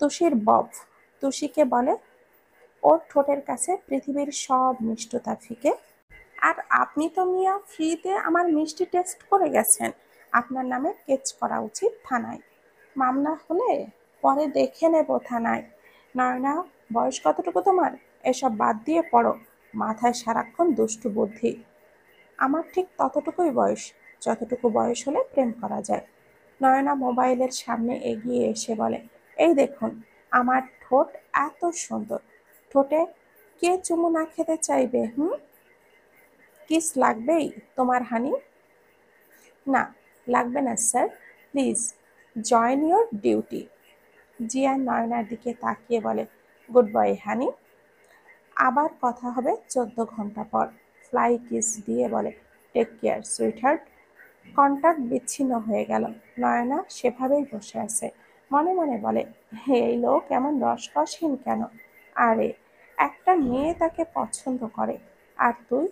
তুষির বব তুষিকে বলে? ওর ঠোঁটের কাছে পৃথিবীর সব মিষ্টতা ফিকে। আর আপনি তো মিয়া ফ্রিতে আমার মিষ্টি টেস্ট করে গেছেন। আপনার নামে কেস করা উচিত থানায়। মামলা হলে পরে দেখে নেব থানায়। নয়না, বয়স কতটুকু তোমার? এসব বাদ দিয়ে পড়ো। মাথায় সারাক্ষণ দুষ্টু বুদ্ধি। আমার ঠিক ততটুকুই বয়স, যতটুকু বয়স হলে প্রেম করা যায়। নয়না মোবাইলের সামনে এগিয়ে এসে বলে, এই দেখুন, আমার ঠোঁট এত সুন্দর। ঠোঁটে কে চুমু না খেতে চাইবে? কিস লাগবেই তোমার হানি? না, লাগবে না sir, please join your duty. Zia Nayanar দিকে তাকিয়ে বলে, গুড বয় হানি। আবার কথা হবে 14 ঘন্টা পর। ফ্লাই কিস দিয়ে বলে, টেক কেয়ার সুইটহার্ট। কন্টাক্ট বিচ্ছিন্ন হয়ে গেল। নয়না সেভাবেই বসে আছে। মনে মনে বলে, এই লোক এমন রসকসহীন কেন? আরে, একটা মেয়ে তাকে পছন্দ করে, আর তুই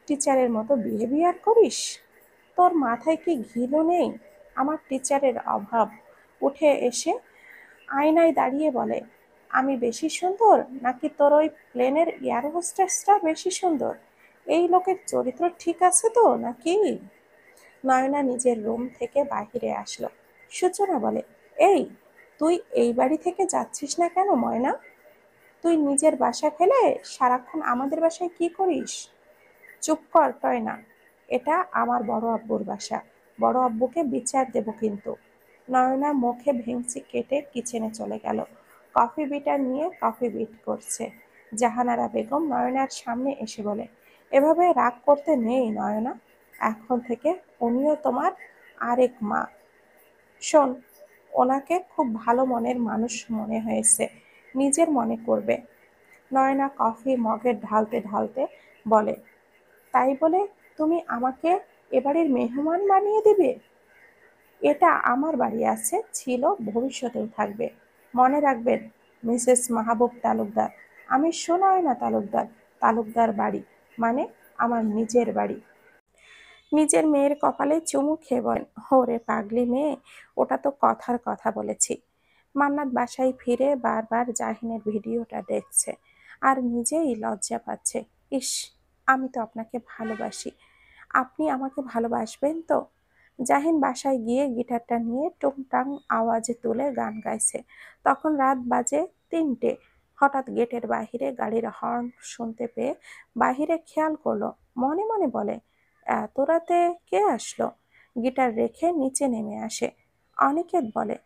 টিচারের মতো বিহেভিয়ার করিস? তোর মাথায় কি ঘিলু নেই? আমার টিচারের অভাব। উঠে এসে আয়নায় দাঁড়িয়ে বলে, আমি বেশি সুন্দর নাকি তোর ওই প্লেনের এয়ার হোস্টেসটা বেশি সুন্দর? এই লোকের চরিত্র ঠিক আছে তো নাকি? নয়না নিজের রুম থেকে বাহিরে আসলো। সূচনা বলে, এই, তুই এই বাড়ি থেকে যাচ্ছিস না কেন ময়না? তুই নিজের বাসা ফেলে সারাক্ষণ আমাদের বাসায় কি করিস? চুপ কর টয়না, এটা আমার বড় আব্বুর বাসা। বড় আব্বুকে বিচার দেব কিন্তু। নয়না মুখে ভেঙচি কেটে কিচেনে চলে গেল। কফি বিটার নিয়ে কফি বিট করছে। জাহানারা বেগম নয়নার সামনে এসে বলে, এভাবে রাগ করতে নেই নয়না, এখন থেকে উনিও তোমার আরেক মা। শোন, ওনাকে খুব ভালো মনের মানুষ মনে হয়েছে, নিজের মনে করবে। নয়না কফি মগে ঢালতে ঢালতে বলে, তাই বলে তুমি আমাকে এবাড়ির মেহমান বানিয়ে দিবে? এটা আমার বাড়ি আছে, ছিল, ভবিষ্যতেও থাকবে। মনে রাখবেন মিসেস মাহবুব তালুকদার, আমি সুনয়না তালুকদার। তালুকদার বাড়ি মানে আমার নিজের বাড়ি। নিজের মেয়ের কপালে চুমু খেয়ে বলেন, ওরে পাগলি মেয়ে, ওটা তো কথার কথা বলেছি। মান্নাত বাসায় ফিরে বারবার জাহিনের ভিডিওটা দেখছে আর নিজেই লজ্জা পাচ্ছে। ইস, আমি তো আপনাকে ভালোবাসি, আপনি আমাকে ভালোবাসবেন তো? জাহিন বাসায় গিয়ে গিটারটা নিয়ে টুংটাং আওয়াজে তুলে গান গাইছে। তখন রাত বাজে 3টে। হঠাৎ গেটের বাহিরে গাড়ির হর্ন শুনতে পেয়ে বাহিরে খেয়াল করলো। মনে মনে বলে, এত রাতে কে আসলো? গিটার রেখে নিচে নেমে আসে। অনিকেত বলে,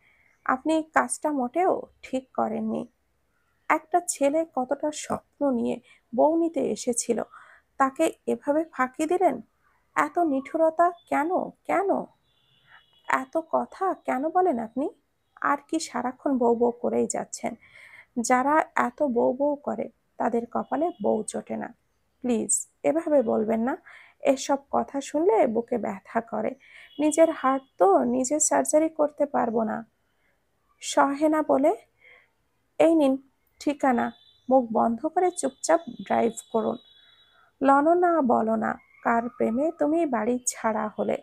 আপনি কাজটা মোটেও ঠিক করেননি। একটা ছেলে কতটা স্বপ্ন নিয়ে বউ নিতে এসেছিল, তাকে এভাবে ফাঁকি দিলেন? এত নিষ্ঠুরতা কেন? কেন এত কথা কেন বলেন আপনি? আর কি সারাক্ষণ বউ বউ করেই যাচ্ছেন? যারা এত বউ বউ করে তাদের কপালে বউ জোটে না। প্লিজ এভাবে বলবেন না। এসব কথা শুনলে বুকে ব্যথা করে। নিজের হার্ট তো নিজে সার্জারি করতে পারবো না। সহে না বলে, এই নিন ঠিকানা, মুখ বন্ধ করে চুপচাপ ড্রাইভ করুন। লনো না বলো না, কার প্রেমে তুমি বাড়ি ছাড়া হলে?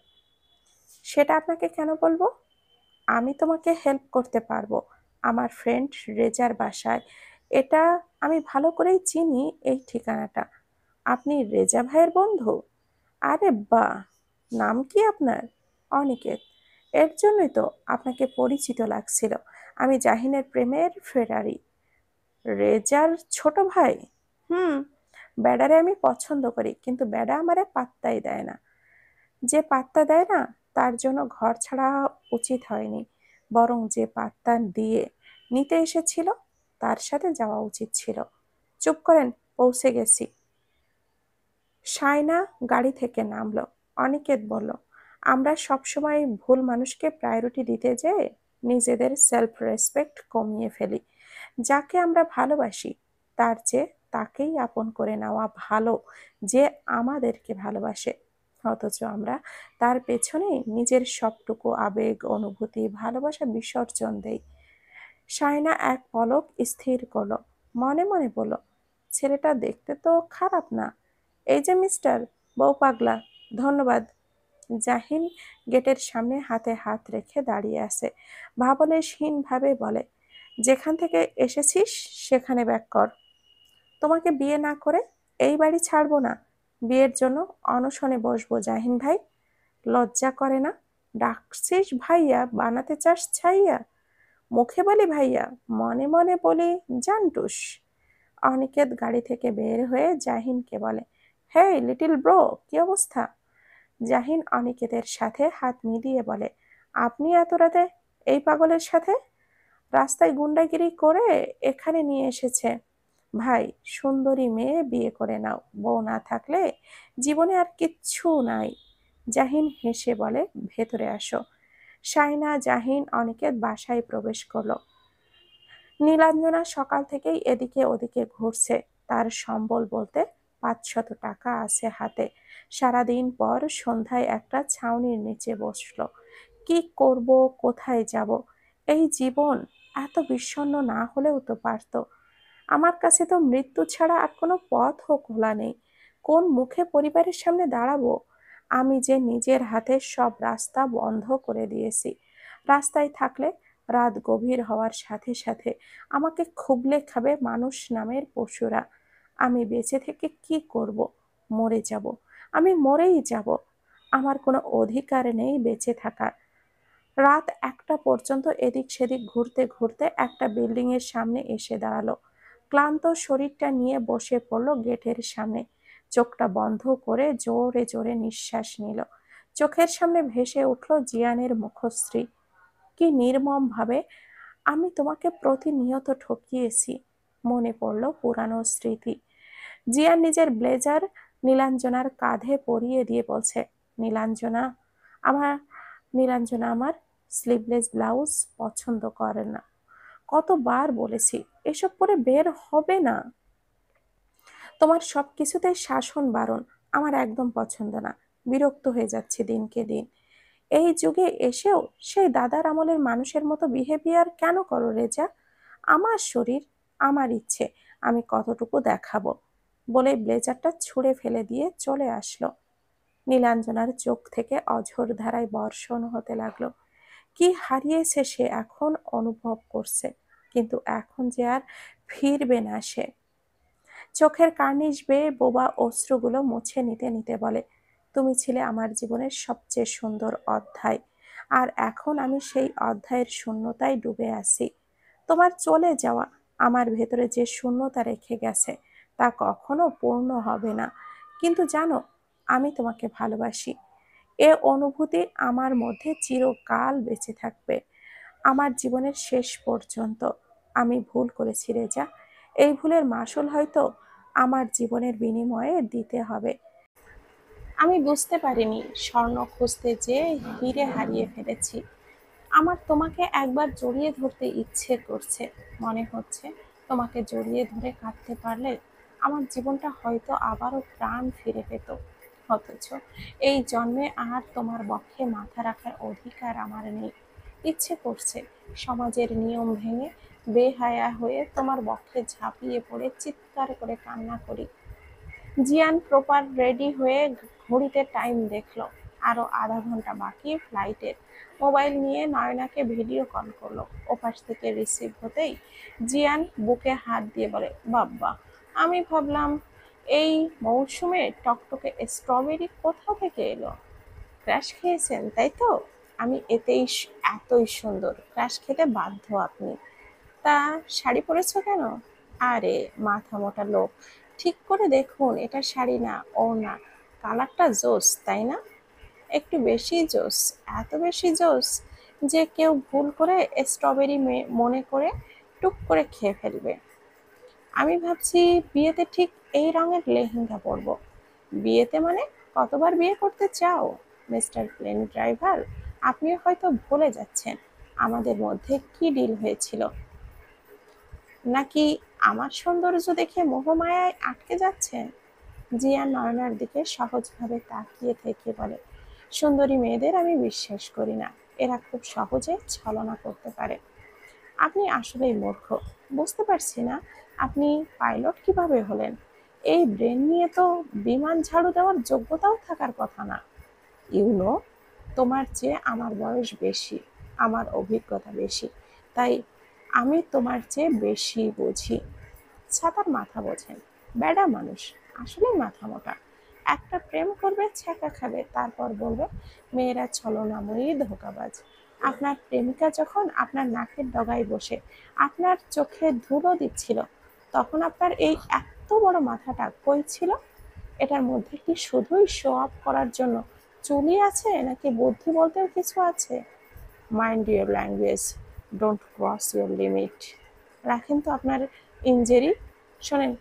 সেটা আপনাকে কেন বলবো? আমি তোমাকে হেল্প করতে পারবো। আমার ফ্রেন্ড রেজার বাসায়। এটা আমি ভালো করেই চিনি, এই ঠিকানাটা। আপনি রেজা ভাইয়ের বন্ধু? আরে বাহ, নাম কি আপনার? অনিকেত। এর জন্যই তো আপনাকে পরিচিত লাগছিল। আমি জাহিনের প্রেমের ফেরারি। রেজার ছোট ভাই? হুম। বেডারে আমি পছন্দ করি, কিন্তু বেডা আমারে পাত্তাই দেয় না। যে পাত্তা দেয় না তার জন্য ঘর ছাড়া উচিত হয়নি, বরং যে পাত্তা দিয়ে নিতে এসেছিল তার সাথে যাওয়া উচিত ছিল। চুপ করেন, পৌঁছে গেছি। সায়না গাড়ি থেকে নামলো। অনিকেত বলল, আমরা সবসময় ভুল মানুষকে প্রায়োরিটি দিতে যেয়ে নিজেদের সেলফ রেসপেক্ট কমিয়ে ফেলি। যাকে আমরা ভালোবাসি তার চেয়ে তাকেই আপন করে নেওয়া ভালো, যে আমাদেরকে ভালোবাসে। অথচ আমরা তার পেছনে নিজের সবটুকু আবেগ, অনুভূতি, ভালোবাসা বিসর্জন দেই। শায়না এক পলক স্থির করলো, মনে মনে বলল, ছেলেটা দেখতে তো খারাপ না। এই যে মিস্টার বউ পাগলা, ধন্যবাদ। জাহিন গেটের সামনে হাতে হাত রেখে দাঁড়িয়ে আছে, ভাবলেশহীনভাবে বলে, যেখান থেকে এসেছিস সেখানে ব্যাক কর। তোমাকে বিয়ে না করে এই বাড়ি ছাড়বো না। বিয়ের জন্য অনশনে বসবো। জাহিন ভাই, লজ্জা করে না? ডাকছিস ভাইয়া, বানাতে চাস ছাইয়া। মুখে বলি ভাইয়া, মনে মনে বলি জান্টুস। অনিকেত গাড়ি থেকে বের হয়ে জাহিনকে বলে, হেই লিটল ব্রো, কি অবস্থা? জাহিন অনিকেতের সাথে হাত মিলিয়ে বলে, আপনি এত রাতে এই পাগলের সাথে? রাস্তায় গুন্ডাগিরি করে এখানে নিয়ে এসেছে। ভাই, সুন্দরী মেয়ে বিয়ে করে নাও, বউ না থাকলে জীবনে আর কিচ্ছু নাই। জাহিন হেসে বলে, ভেতরে আসো। শাইনা, জাহিন, অনিকেত বাসায় প্রবেশ করলো। নীলাঞ্জনা সকাল থেকেই এদিকে ওদিকে ঘুরছে। তার সম্বল বলতে 500 টাকা আছে হাতে। সারাদিন পর সন্ধ্যায় একটা ছাউনির নিচে বসলো। কি করব, কোথায় যাব? এই জীবন এত বিষণ্ণ না হলেও তো পারতো। আমার কাছে তো মৃত্যু ছাড়া আর কোনো পথও খোলা নেই। কোন মুখে পরিবারের সামনে দাঁড়াবো? আমি যে নিজের হাতে সব রাস্তা বন্ধ করে দিয়েছি। রাস্তায় থাকলে রাত গভীর হওয়ার সাথে সাথে আমাকে খুবলে খাবে মানুষ নামের পশুরা। আমি বেঁচে থেকে কি করব? মরে যাব। আমি মরেই যাব। আমার কোনো অধিকার নেই বেঁচে থাকার। রাত 1টা পর্যন্ত এদিক সেদিক ঘুরতে ঘুরতে একটা বিল্ডিং এর সামনে এসে দাঁড়ালো। ক্লান্ত শরীরটা নিয়ে বসে পড়লো গেটের সামনে। চোখটা বন্ধ করে জোরে জোরে নিঃশ্বাস নিল। চোখের সামনে ভেসে উঠল জিয়ানের মুখশ্রী। কি নির্মম ভাবে আমি তোমাকে প্রতিনিয়ত ঠকিয়েছি। মনে পড়ল পুরানো স্মৃতি। জিয়ান নিজের ব্লেজার নীলাঞ্জনার কাঁধে পরিয়ে দিয়ে বলছে, নীলাঞ্জনা আমার নীলাঞ্জনা আমার স্লিভলেস ব্লাউজ পছন্দ করে না। কতবার বলেছি এসব পরে বের হবে না। তোমার সবকিছুতেই শাসন বারণ, আমার একদম পছন্দ না। বিরক্ত হয়ে যাচ্ছে দিনকে দিন। এই যুগে এসেও সেই দাদার আমলের মানুষের মতো বিহেভিয়ার কেন করো রেজা? আমার শরীর, আমার ইচ্ছে, আমি কতটুকু দেখাবো। বলে ব্লেজারটা ছুঁড়ে ফেলে দিয়ে চলে আসলো। নীলাঞ্জনার চোখ থেকে অঝোর ধারায় বর্ষণ হতে লাগলো। কি হারিয়েছে সে এখন অনুভব করছে, কিন্তু এখন যে আর ফিরবে না সে। চোখের কার্নিশ বেয়ে বোবা অশ্রুগুলো মুছে নিতে নিতে বলে, তুমি ছিলে আমার জীবনের সবচেয়ে সুন্দর অধ্যায়, আর এখন আমি সেই অধ্যায়ের শূন্যতায় ডুবে আছি। তোমার চলে যাওয়া আমার ভেতরে যে শূন্যতা রেখে গেছে তা কখনো পূর্ণ হবে না। কিন্তু জানো, আমি তোমাকে ভালোবাসি। এ অনুভূতি আমার মধ্যে চিরকাল বেঁচে থাকবে, আমার জীবনের শেষ পর্যন্ত। আমি ভুল করেছি রেজা। এই ভুলের মাসুল হয়তো আমার জীবনের বিনিময়ে দিতে হবে। আমি বুঝতে পারিনি স্বর্ণ খুঁজতে যেয়ে হিরে হারিয়ে ফেলেছি। আমার তোমাকে একবার জড়িয়ে ধরতে ইচ্ছে করছে। মনে হচ্ছে তোমাকে জড়িয়ে ধরে কাঁদতে পারলে আমার জীবনটা হয়তো আবারও প্রাণ ফিরে পেত। অথচ এই জন্মে আর তোমার বক্ষে মাথা রাখার অধিকার আমার নেই। ইচ্ছে করছে সমাজের নিয়ম ভেঙে বেহায়া হয়ে তোমার বক্ষে ঝাঁপিয়ে পড়ে চিৎকার করে কান্না করি। জিয়ান প্রপার রেডি হয়ে ঘড়িতে টাইম দেখলো। আরো আধা ঘন্টা বাকি ফ্লাইটের। মোবাইল নিয়ে নয়নাকে ভিডিও কল করলো। ওপাশ থেকে রিসিভ হতেই জিয়ান বুকে হাত দিয়ে বলে, বাব্বা, আমি ভাবলাম এই মৌসুমে টকটকে স্ট্রবেরি কোথা থেকে এলো। ক্র্যাশ খেয়েছেন তাই তো? আমি এতই সুন্দর, ক্র্যাশ খেতে বাধ্য আপনি। তা শাড়ি পরেছো কেন? আরে মাথা মোটা লোক, ঠিক করে দেখুন, এটা শাড়ি না, ওড়না। কালারটা জোস তাই না? একটু বেশি জোস। এত বেশি জোস যে কেউ ভুল করে স্ট্রবেরি মনে করে টুক করে খেয়ে ফেলবে। আমি ভাবছি বিয়েতে ঠিক এই রঙের লেহেঙ্গা পরবো। বিয়েতে মানে? কতবার বিয়ে করতে চাও মিস্টার প্লেন ড্রাইভার? আপনিও হয়তো ভুলে যাচ্ছেন আমাদের মধ্যে কি ডিল হয়েছিল। নাকি আমার সৌন্দর্য দেখে মোহমায়ায় আটকে যাচ্ছেন? জিয়া নয়নার দিকে সহজভাবে তাকিয়ে থেকে বলে, সুন্দরী মেয়েদের আমি বিশ্বাস করি না, এরা খুব সহজে ছলনা করতে পারে। আপনি আসলেই মূর্খ। বুঝতে পারছি না আপনি পাইলট কিভাবে হলেন। এই ব্রেন নিয়ে তো বিমান ঝাড়ু দেওয়ার যোগ্যতাও থাকার কথা না। ইউনো, তোমার চেয়ে আমার বয়স বেশি, আমার অভিজ্ঞতা বেশি, তাই আমি তোমার চেয়ে বেশি বুঝি। ছাতার মাথা বোঝেন, বেড়া মানুষ, আসলেই মাথা মোটা। একটা প্রেম করবে, ছ্যাঁকা খাবে, তারপর বলবে মেয়েরা ছলনাময়ী, ধোঁকাবাজ। আপনার প্রেমিকা যখন আপনার নাকের ডগায় বসে আপনার চোখে ধুলো দিচ্ছিল, তখন আপনার এই এত বড় মাথাটা কই ছিল? এটার মধ্যে কি শুধুই শো অফ করার জন্য চুলই আছে, নাকি বুদ্ধি বলতেও কিছু আছে? Mind your language, don't cross your limit. রাখেন তো আপনার ইঞ্জেরি। শোনেন,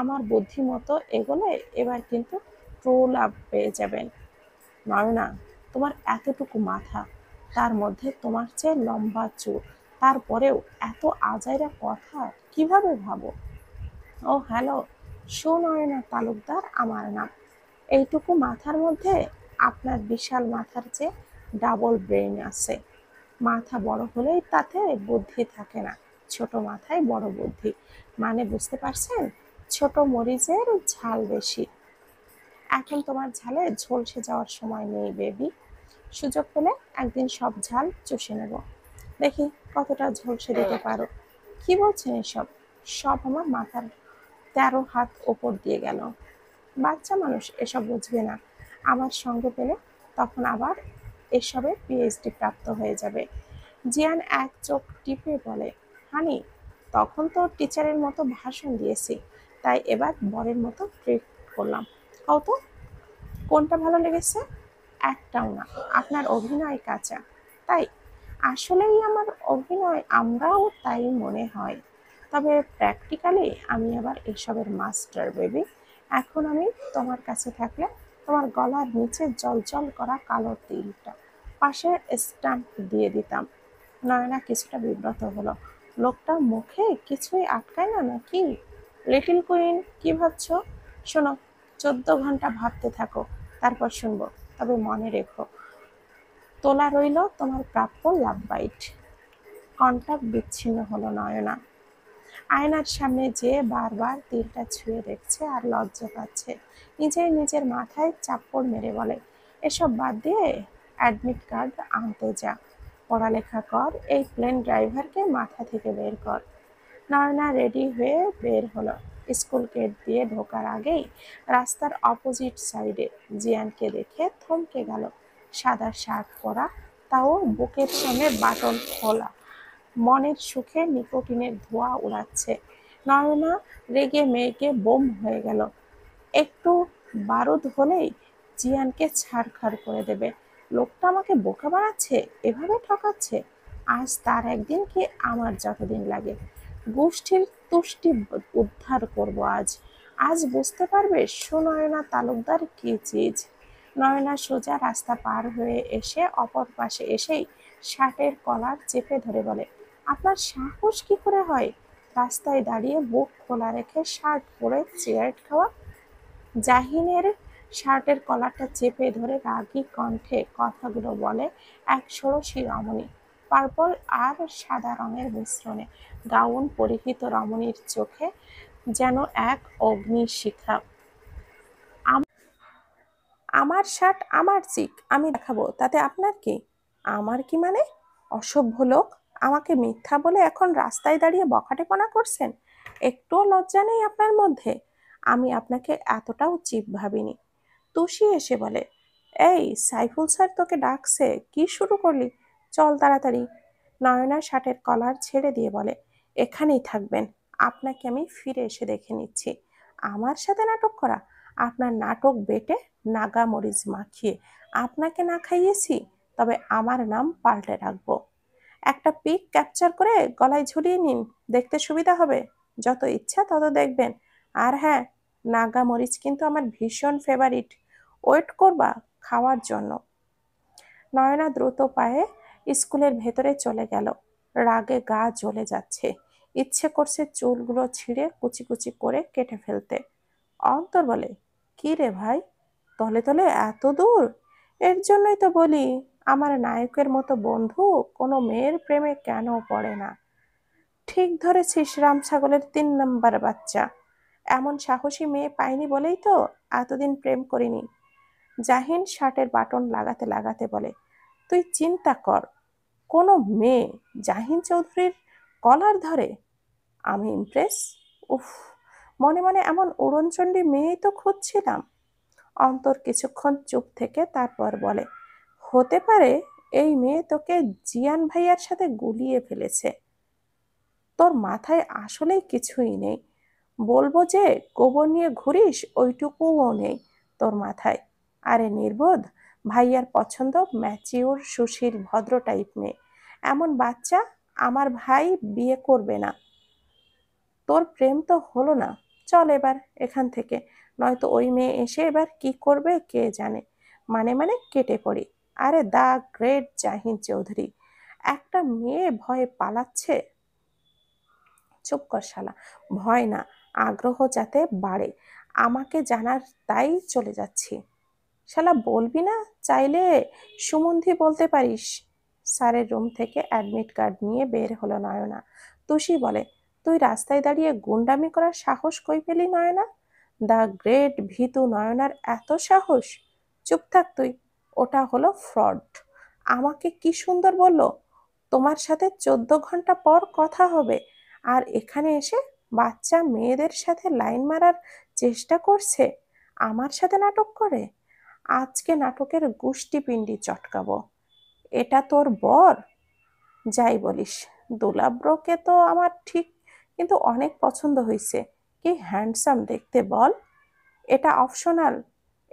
আমার বুদ্ধিমতো এগোলে এবার কিন্তু ট্রু লাভ পেয়ে যাবেন। নয়না, তোমার এতটুকু মাথা, তার মধ্যে তোমার চেয়ে লম্বা চুল, তারপরেও এত আজাইরা কথা কিভাবে ভাবো? ও হ্যালো, সুনয়না তালুকদার আমার নাম। এইটুকু মাথার মধ্যে আপনার বিশাল মাথার চেয়ে ডাবল ব্রেন আছে। মাথা বড় হলেই তাতে বুদ্ধি থাকে না, ছোট মাথায় বড় বুদ্ধি। মানে বুঝতে পারছেন? ছোট মরিচের ঝাল বেশি। এখন তোমার ঝালে ঝলসে যাওয়ার সময় নেই বেবি। সুযোগ পেলে একদিন সব ঝাল চুষে নেব, দেখি কতটা ঝলসে দিতে পারো। কি বলছেন এসব? সব আমার মাথার 13 হাত ওপর দিয়ে গেল। বাচ্চা মানুষ এসব বুঝবে না। আমার সঙ্গে পেলে তখন আবার এসবে পিএইচডি প্রাপ্ত হয়ে যাবে। জিয়ান এক চোখ টিপে বলে, হানি, তখন তো টিচারের মতো ভাষণ দিয়েছি, তাই এবার বরের মতো ট্রিট করলাম। কত, কোনটা ভালো লেগেছে? একটাও না। আপনার অভিনয় কাঁচা। তাই? আসলেই আমার অভিনয়, আমরাও তাই মনে হয়। তবে প্র্যাকটিক্যালি আমি আবার এসবের মাস্টার বেবি। এখন আমি তোমার কাছে থাকলে তোমার গলার নিচে জলজল করা কালো তিলটা পাশে স্ট্যাম্প দিয়ে দিতাম। নয়না কিছুটা বিব্রত হলো। লোকটা মুখে কিছুই আটকায় না নাকি? লিটল কুইন, কি ভাবছো? শোনো, 14 ঘন্টা ভাবতে থাকো, তারপর শুনবো। তবে মনে রেখো, তোলা রইল তোমার প্রাপ্য লাভ বাইট। কন্টাক্ট বিচ্ছিন্ন হলো নয়না। আয়নার সামনে যেয়ে বারবার তীরটা ছুঁয়ে দেখছে আর লজ্জা পাচ্ছে। নিজের মাথায় চাপ্পড় মেরে বলে, এসব বাদ দিয়ে অ্যাডমিট কার্ড আনতে যা, পড়ালেখা কর, এই প্লেন ড্রাইভারকে মাথা থেকে বের কর। নয়না রেডি হয়ে বের হলো। স্কুল গেট দিয়ে ঢোকার আগেই রাস্তার অপোজিট সাইডে জিয়ানকে দেখে থমকে গেল। সাদা শার্ট পরা, তাও বুকের সামনে বাটন খোলা, মনের সুখে নিকোটিনের ধোঁয়া উড়াচ্ছে। নয়না রেগে মেগে বোম হয়ে গেল। একটু বারুদ হলেই জিয়ানকে ছাড়খাড় করে দেবে। লোকটা আমাকে বোকা বানাচ্ছে, এভাবে ঠকাচ্ছে। আজ তার একদিন কি আমার যতদিন লাগে। গোষ্ঠীর তুষ্টি উদ্ধার করব আজ। আজ বুঝতে পারবে সুনয়না তালুকদার কি চিজ। নয়না সোজা রাস্তা পার হয়ে এসে অপর পাশে এসেই শার্টের কলার চেপে ধরে বলে, আপনার সাহস কি করে হয় রাস্তায় দাঁড়িয়ে বুক খোলা রেখে শার্ট পরে সিগারেট খাওয়া? জাহিনের শার্টের কলারটা চেপে ধরে রাগী কণ্ঠে কথাগুলো বলে এক ষোড়শী রমণী। পার্পল আর সাদা রঙের মিশ্রণে গাউন পরিহিত রমণীর চোখে যেন এক অগ্নিশিখা। আমার শার্ট, আমার চিক, আমি দেখাবো, তাতে আপনার কি? আমার কি মানে? অসভ্য লোক, আমাকে মিথ্যা বলে এখন রাস্তায় দাঁড়িয়ে বখাটেপনা করছেন? একটুও লজ্জা নেই আপনার মধ্যে? আমি আপনাকে এতটাও চিপ ভাবিনি। তুষি এসে বলে, এই সাইফুল স্যার তোকে ডাকছে, কি শুরু করলি? চল তাড়াতাড়ি। নয়না শার্টের কলার ছেড়ে দিয়ে বলে, এখানেই থাকবেন, আপনাকে আমি ফিরে এসে দেখে নিচ্ছি। আমার সাথে নাটক করা? আপনার নাটক বেটে নাগা মরিচ মাখিয়ে আপনাকে না খাইয়েছি, তবে আমার নাম পাল্টে রাখবো। একটা পিক ক্যাপচার করে গলায় ঝুলিয়ে নিন, দেখতে সুবিধা হবে। যত ইচ্ছা তত দেখবেন। আর হ্যাঁ, নাগা মরিচ কিন্তু আমার ভীষণ ফেভারিট। ওয়েট করবা খাওয়ার জন্য। নয়না দ্রুত পায়ে স্কুলের ভেতরে চলে গেল। রাগে গা জ্বলে যাচ্ছে, ইচ্ছে করছে চুলগুলো ছিঁড়ে কুচি কুচি করে কেটে ফেলতে। অন্তর বলে, কি রে ভাই, তলে তলে এত দূর? এর জন্যই তো বলি, আমার নায়কের মতো বন্ধু কোনো মেয়ের প্রেমে কেন পড়ে না। ঠিক ধরেছিস রাম ছাগলের 3 নাম্বার বাচ্চা। এমন সাহসী মেয়ে পাইনি বলেই তো এতদিন প্রেম করিনি। জাহিন শার্টের বাটন লাগাতে লাগাতে বলে, তুই চিন্তা কর, কোনো মেয়ে জাহিন চৌধুরীর কলার ধরে? আমি ইমপ্রেস। উফ, মনে মনে এমন উড়নচণ্ডী মেয়েই তো খুঁজছিলাম। অন্তর কিছুক্ষণ চুপ থেকে তারপর বলে, হতে পারে এই মেয়ে তোকে জিয়ান ভাইয়ার সাথে গুলিয়ে ফেলেছে। তোর মাথায় আসলেই কিছুই নেই। বলবো যে গোবর নিয়ে ঘুরিস ওইটুকুও নেই তোর মাথায়। আরে নির্বোধ, ভাইয়ার পছন্দ ম্যাচিওর সুশীল ভদ্র টাইপ মেয়ে। এমন বাচ্চা আমার ভাই বিয়ে করবে না। তোর প্রেম তো হলো না, চল এবার এখান থেকে, নয়তো ওই মেয়ে এসে এবার কি করবে কে জানে। মানে কেটে পড়ি। আরে দা গ্রেট জাহিন চৌধুরী, একটা মেয়ে ভয়ে পালাচ্ছে। চুপ কর শালা, ভয় না, আগ্রহ যাতে বাড়ে আমাকে জানার, তাই চলে যাচ্ছি। শালা বলবি না? চাইলে সুমন্ধি বলতে পারিস। স্যারের রুম থেকে অ্যাডমিট কার্ড নিয়ে বের হলো নয়না। তুষি বলে, তুই রাস্তায় দাঁড়িয়ে গুন্ডামি করার সাহস কই পেলি নয়না? দ্য গ্রেট ভীতু নয়নার এত সাহস? চুপ থাক তুই, ওটা হলো ফ্রড। আমাকে কি সুন্দর বললো, তোমার সাথে 14 ঘন্টা পর কথা হবে, আর এখানে এসে বাচ্চা মেয়েদের সাথে লাইন মারার চেষ্টা করছে, আমার সাথে নাটক করে। আজকে নাটকের গুষ্টিপিণ্ডি চটকাবো। এটা তোর বর? যাই বলিস, দুলাব্রোকে তো আমার ঠিক কিন্তু অনেক পছন্দ হয়েছে। কি হ্যান্ডসাম দেখতে বল। এটা অপশনাল,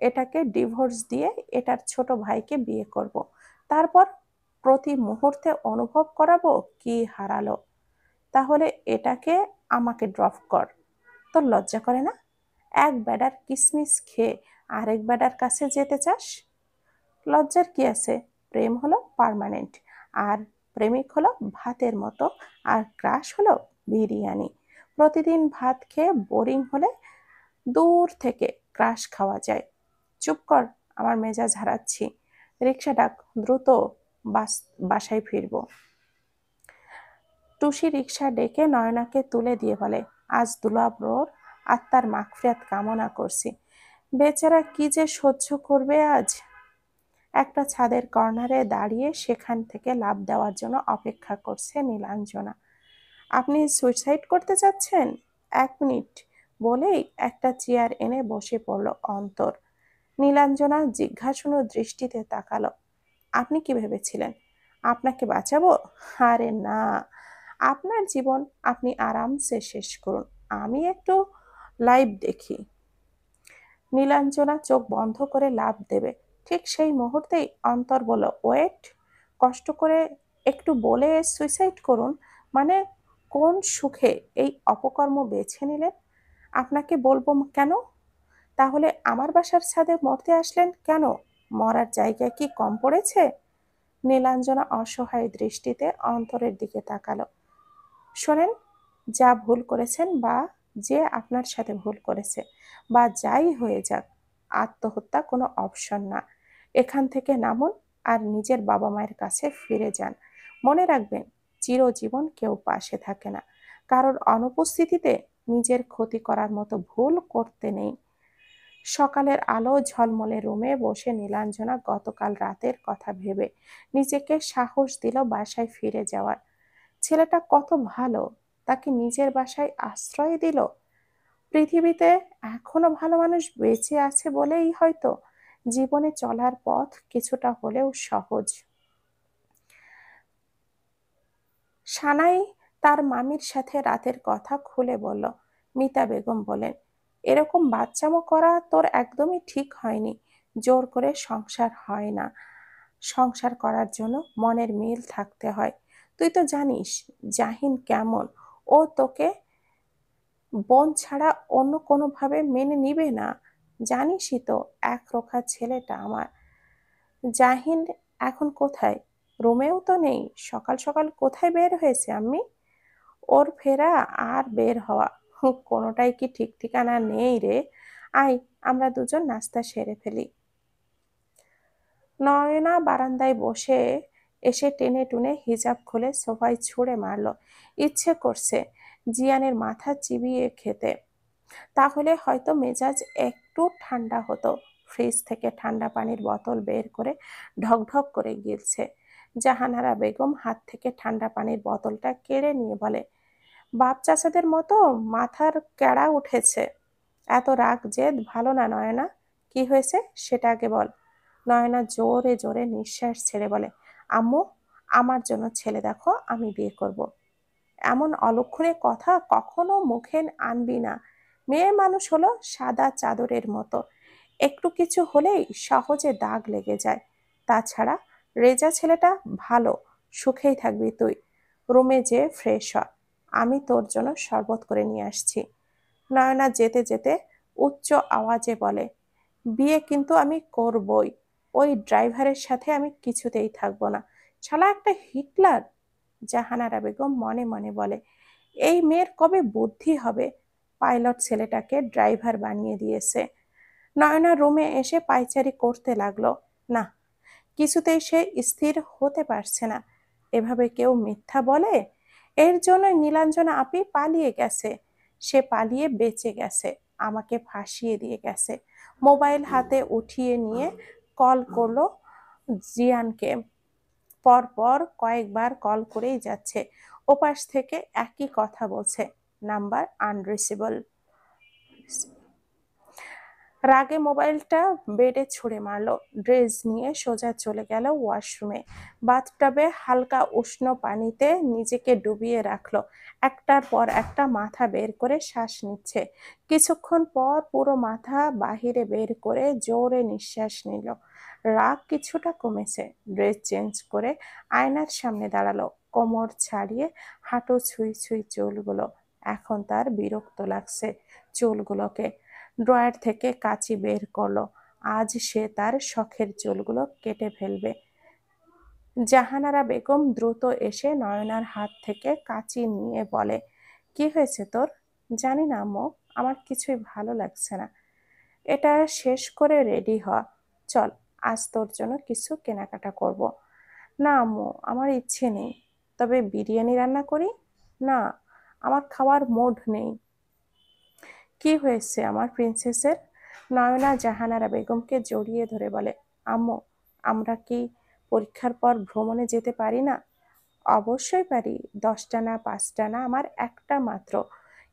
এটাকে ডিভোর্স দিয়ে এটার ছোট ভাইকে বিয়ে করব। তারপর প্রতি মুহূর্তে অনুভব করাবো কি হারালো। তাহলে এটাকে আমাকে ড্রপ কর। তোর লজ্জা করে না? এক বেডার কিসমিস খেয়ে আরেক বেডার কাছে যেতে চাস? লজ্জার কি আছে? প্রেম হলো পার্মানেন্ট, আর প্রেমিক হলো ভাতের মতো, আর ক্রাশ হলো বিরিয়ানি। প্রতিদিন ভাত খেয়ে বোরিং হলে দূর থেকে ক্রাশ খাওয়া যায়। চুপ কর, আমার মেজাজ হারাচ্ছি। রিক্সা ডাক, দ্রুত বাসায় ফিরবো। টুসি রিক্সা ডেকে নয়নাকে তুলে দিয়ে বলে, আজ দুলাব্রোর আত্মার মাগফিরাত কামনা করছি। বেচারা কি যে সহ্য করবে আজ। একটা ছাদের কর্নারে দাঁড়িয়ে সেখান থেকে লাফ দেওয়ার জন্য অপেক্ষা করছে নীলাঞ্জনা। আপনি সুইসাইড করতে চাচ্ছেন? 1 মিনিট বলেই একটা চেয়ার এনে বসে পড়ল অন্তর। নীলাঞ্জনা জিজ্ঞাসু দৃষ্টিতে তাকালো, আপনি কি ভেবেছিলেন আপনাকে বাঁচাবো? আরে না, আপনার জীবন আপনি আরামসে শেষ করুন, আমি একটু লাইভ দেখি। নীলাঞ্জনা চোখ বন্ধ করে লাফ দেবে, ঠিক সেই মুহূর্তেই অন্তর বলল, ওয়েট। কষ্ট করে একটু বলে সুইসাইড করুন মানে? কোন সুখে এই অপকর্ম বেছে নিলেন? আপনাকে বলবো কেন? তাহলে আমার বাসার ছাদে মরতে আসলেন কেন? মরার জায়গা কি কম পড়েছে? নীলাঞ্জনা অসহায় দৃষ্টিতে অন্তরের দিকে তাকালো। শোনেন, যা ভুল করেছেন বা যে আপনার সাথে ভুল করেছে বা যাই হয়ে যাক, আত্মহত্যা কোনো অপশন না। এখান থেকে নামুন আর নিজের বাবা মায়ের কাছে ফিরে যান। মনে রাখবেন, চিরজীবন কেউ পাশে থাকে না। কারোর অনুপস্থিতিতে নিজের ক্ষতি করার মতো ভুল করতে নেই। সকালের আলো ঝলমলে রুমে বসে নীলাঞ্জনা গতকাল রাতের কথা ভেবে নিজেকে সাহস দিল বাসায় ফিরে যাওয়ার। ছেলেটা কত ভালো, তাকে নিজের বাসায় আশ্রয় দিল। পৃথিবীতে এখনো ভালো মানুষ বেঁচে আছে বলেই হয়তো জীবনে চলার পথ কিছুটা হলেও সহজ। সানাই তার মামির সাথে রাতের কথা খুলে বলল। মিতা বেগম বলেন, এরকম বাচ্চামো করা তোর একদমই ঠিক হয়নি। জোর করে সংসার হয় না, সংসার করার জন্য মনের মিল থাকতে হয়। তুই তো জানিস জাহিন কেমন। ও তোকে বোন ছাড়া অন্য কোনোভাবে মেনে নিবে না। জানিসই তো একরোখা ছেলেটা আমার। জাহিন এখন কোথায়? রুমেও তো নেই। সকাল সকাল কোথায় বের হয়েছে আম্মি? ওর ফেরা আর বের হওয়া কোনোটাই কি ঠিক ঠিকানা নেই রে। আয়, আমরা দুজন নাস্তা সেরে ফেলি। নয়না বারান্দায় বসে এসে টেনে টুনে হিজাব খুলে সোফায় ছুঁড়ে মারল। ইচ্ছে করছে জিয়ানের মাথা চিবিয়ে খেতে, তাহলে হয়তো মেজাজ একটু ঠান্ডা হতো। ফ্রিজ থেকে ঠান্ডা পানির বোতল বের করে ঢকঢক করে গিলছে। জাহানারা বেগম হাত থেকে ঠান্ডা পানির বোতলটা কেড়ে নিয়ে বলে, বাপ চাচাদের মতো মাথার ক্যাড়া উঠেছে। এত রাগ জেদ ভালো না নয়না। কি হয়েছে সেটা আগে বল। নয়না জোরে জোরে নিঃশ্বাস ছেড়ে বলে, আম্মু, আমার জন্য ছেলে দেখো, আমি বিয়ে করব। এমন অলক্ষণে কথা কখনো মুখে আনবি না। মেয়ে মানুষ হলো সাদা চাদরের মতো, একটু কিছু হলেই সহজে দাগ লেগে যায়। তাছাড়া রেজা ছেলেটা ভালো, সুখেই থাকবি তুই। রুমে যেয়ে ফ্রেশ হ, আমি তোর জন্য শরবত করে নিয়ে আসছি। নয়না যেতে যেতে উচ্চ আওয়াজে বলে, বিয়ে কিন্তু আমি করবই। ওই ড্রাইভারের সাথে আমি কিছুতেই থাকবো না, শালা একটা হিটলার। জাহানারা বেগম মনে মনে বলে, এই মেয়ের কবে বুদ্ধি হবে, পাইলট ছেলেটাকে ড্রাইভার বানিয়ে দিয়েছে। নয়না রুমে এসে পায়চারি করতে লাগলো। না, কিছুতেই সে স্থির হতে পারছে না। এভাবে কেউ মিথ্যা বলে? এর জন্য নীলাঞ্জনা আপি পালিয়ে গেছে। সে পালিয়ে বেঁচে গেছে, আমাকে ফাঁসিয়ে দিয়ে গেছে। মোবাইল হাতে উঠিয়ে নিয়ে কল করলো জিয়ানকে। পরপর কয়েকবার কল করেই যাচ্ছে, ওপাশ থেকে একই কথা বলছে, নাম্বার আনরিচেবল। রাগে মোবাইলটা বেডে ছুঁড়ে মারলো, ড্রেস নিয়ে সোজা চলে গেল ওয়াশরুমে। বাথটাবে হালকা উষ্ণ পানিতে নিজেকে ডুবিয়ে রাখলো। একটার পর একটা মাথা বের করে শ্বাস নিচ্ছে। কিছুক্ষণ পর পুরো মাথা বাহিরে বের করে জোরে নিঃশ্বাস নিল। রাগ কিছুটা কমেছে। ড্রেস চেঞ্জ করে আয়নার সামনে দাঁড়ালো, কোমর ছাড়িয়ে হাঁটু ছুঁই ছুঁই চুলগুলো। এখন তার বিরক্ত লাগছে চুলগুলোকে। ড্রয়ার থেকে কাঁচি বের করলো, আজ সে তার শখের চুলগুলো কেটে ফেলবে। জাহানারা বেগম দ্রুত এসে নয়নার হাত থেকে কাঁচি নিয়ে বলে, কি হয়েছে তোর? জানি না আম্মু, আমার কিছুই ভালো লাগছে না। এটা শেষ করে রেডি হ, চল, আজ তোর জন্য কিছু কেনাকাটা করব। না আম্মু, আমার ইচ্ছে নেই। তবে বিরিয়ানি রান্না করি? না, আমার খাওয়ার মুড নেই। কি হয়েছে আমার প্রিন্সেসের? নয়না জাহানারা বেগমকে জড়িয়ে ধরে বলে, আম্মু, আমরা কি পরীক্ষার পর ভ্রমণে যেতে পারি না? অবশ্যই পারি, 10টা না 5টা না, আমার একটা মাত্র।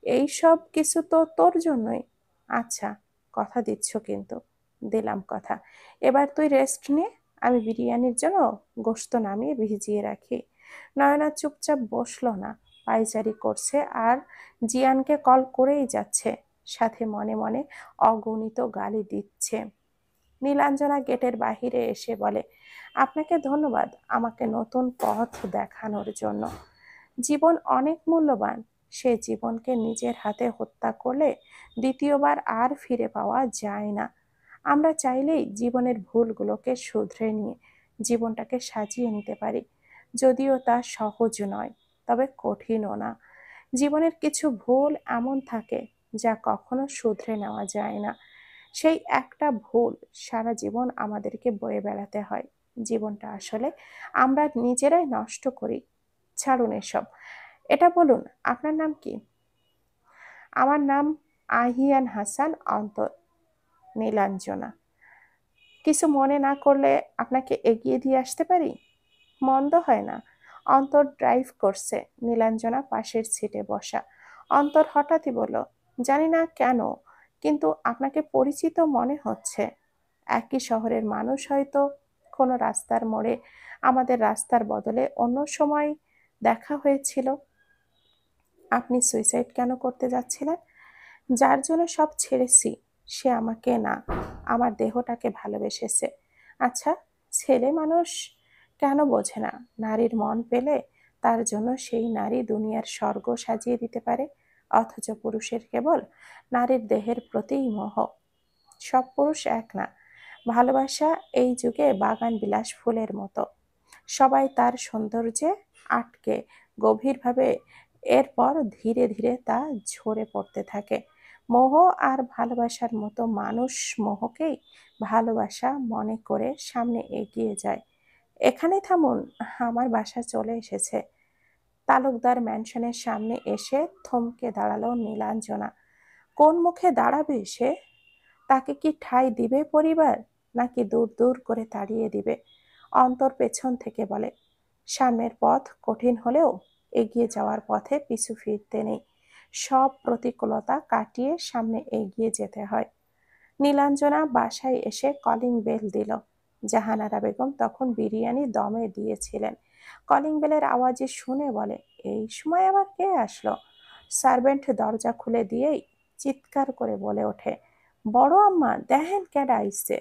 এই সব কিছু তো তোর জন্যই। আচ্ছা, কথা দিচ্ছ কিন্তু। দিলাম কথা। এবার তুই রেস্ট নে, আমি বিরিয়ানির জন্য গোশত নামিয়ে ভিজিয়ে রাখি। নয়না চুপচাপ বসলো না, পায়চারি করছে আর জিয়ানকে কল করেই যাচ্ছে, সাথে মনে মনে অগণিত গালি দিচ্ছে। নীলাঞ্জনা গেটের বাহিরে এসে বলে, আপনাকে ধন্যবাদ আমাকে নতুন পথ দেখানোর জন্য। জীবন অনেক মূল্যবান, সে জীবনকে নিজের হাতে হত্যা করলে দ্বিতীয়বার আর ফিরে পাওয়া যায় না। আমরা চাইলেই জীবনের ভুলগুলোকে শুধরে নিয়ে জীবনটাকে সাজিয়ে নিতে পারি, যদিও তা সহজ নয়, তবে কঠিনও না। জীবনের কিছু ভুল এমন থাকে যা কখনো শুধরে নেওয়া যায় না। সেই একটা ভুল সারা জীবন আমাদেরকে বয়ে বেড়াতে হয়। জীবনটা আসলে আমরা নিজেরাই নষ্ট করি। ছাড়ুন এসব। এটা বলুন, আপনার নাম কি? আমার নাম আহিয়ান হাসান অন্তর। নীলাঞ্জনা। কিছু মনে না করলে আপনাকে এগিয়ে দিয়ে আসতে পারি? মন্দ হয় না। অন্তর ড্রাইভ করছে, নীলাঞ্জনা পাশের সিটে বসা। অন্তর হঠাৎই বলল, জানি না কেন, কিন্তু আপনাকে পরিচিত মনে হচ্ছে। একই শহরের মানুষ হয়তো। কোনো রাস্তার মোড়ে আমাদের রাস্তার বদলে অন্য সময় দেখা হয়েছিল। আপনি সুইসাইড কেন করতে যাচ্ছিলেন? যার জন্য সব ছেড়েছি সে আমাকে না, আমার দেহটাকে ভালোবেসেছে। আচ্ছা, ছেলে মানুষ কেন বোঝে না, নারীর মন পেলে তার জন্য সেই নারী দুনিয়ার স্বর্গ সাজিয়ে দিতে পারে, অথচ পুরুষের কেবল নারীর দেহের প্রতিই মোহ। সব পুরুষ এক না। ভালোবাসা এই যুগে বাগান বিলাস ফুলের মতো, সবাই তার সৌন্দর্যে আটকে গভীরভাবে, এরপর ধীরে ধীরে তা ঝরে পড়তে থাকে। মোহ আর ভালোবাসার মতো মানুষ মোহকেই ভালোবাসা মনে করে সামনে এগিয়ে যায়। এখানেই থামুন, আমার বাসা চলে এসেছে। তালুকদার ম্যানশনের সামনে এসে থমকে দাঁড়ালো নীলাঞ্জনা। কোন মুখে দাঁড়াবে সে? তাকে কি ঠাঁই দিবে পরিবার, নাকি দূর দূর করে তাড়িয়ে দিবে? অন্তর পেছন থেকে বলে, সামনের পথ কঠিন হলেও এগিয়ে যাওয়ার পথে পিছু ফিরতে নেই। সব প্রতিকূলতা কাটিয়ে সামনে এগিয়ে যেতে হয়। নীলাঞ্জনা বাসায় এসে কলিং বেল দিল। জাহানারা বেগম তখন বিরিয়ানি দমে দিয়েছিলেন। কলিং বেলের আওয়াজে শুনে বলে, এই সময় আবার কে আসলো? সার্ভেন্ট দরজা খুলে দিয়েই চিৎকার করে বলে ওঠে, বড় আম্মা, দেখেন কেডা আইছে।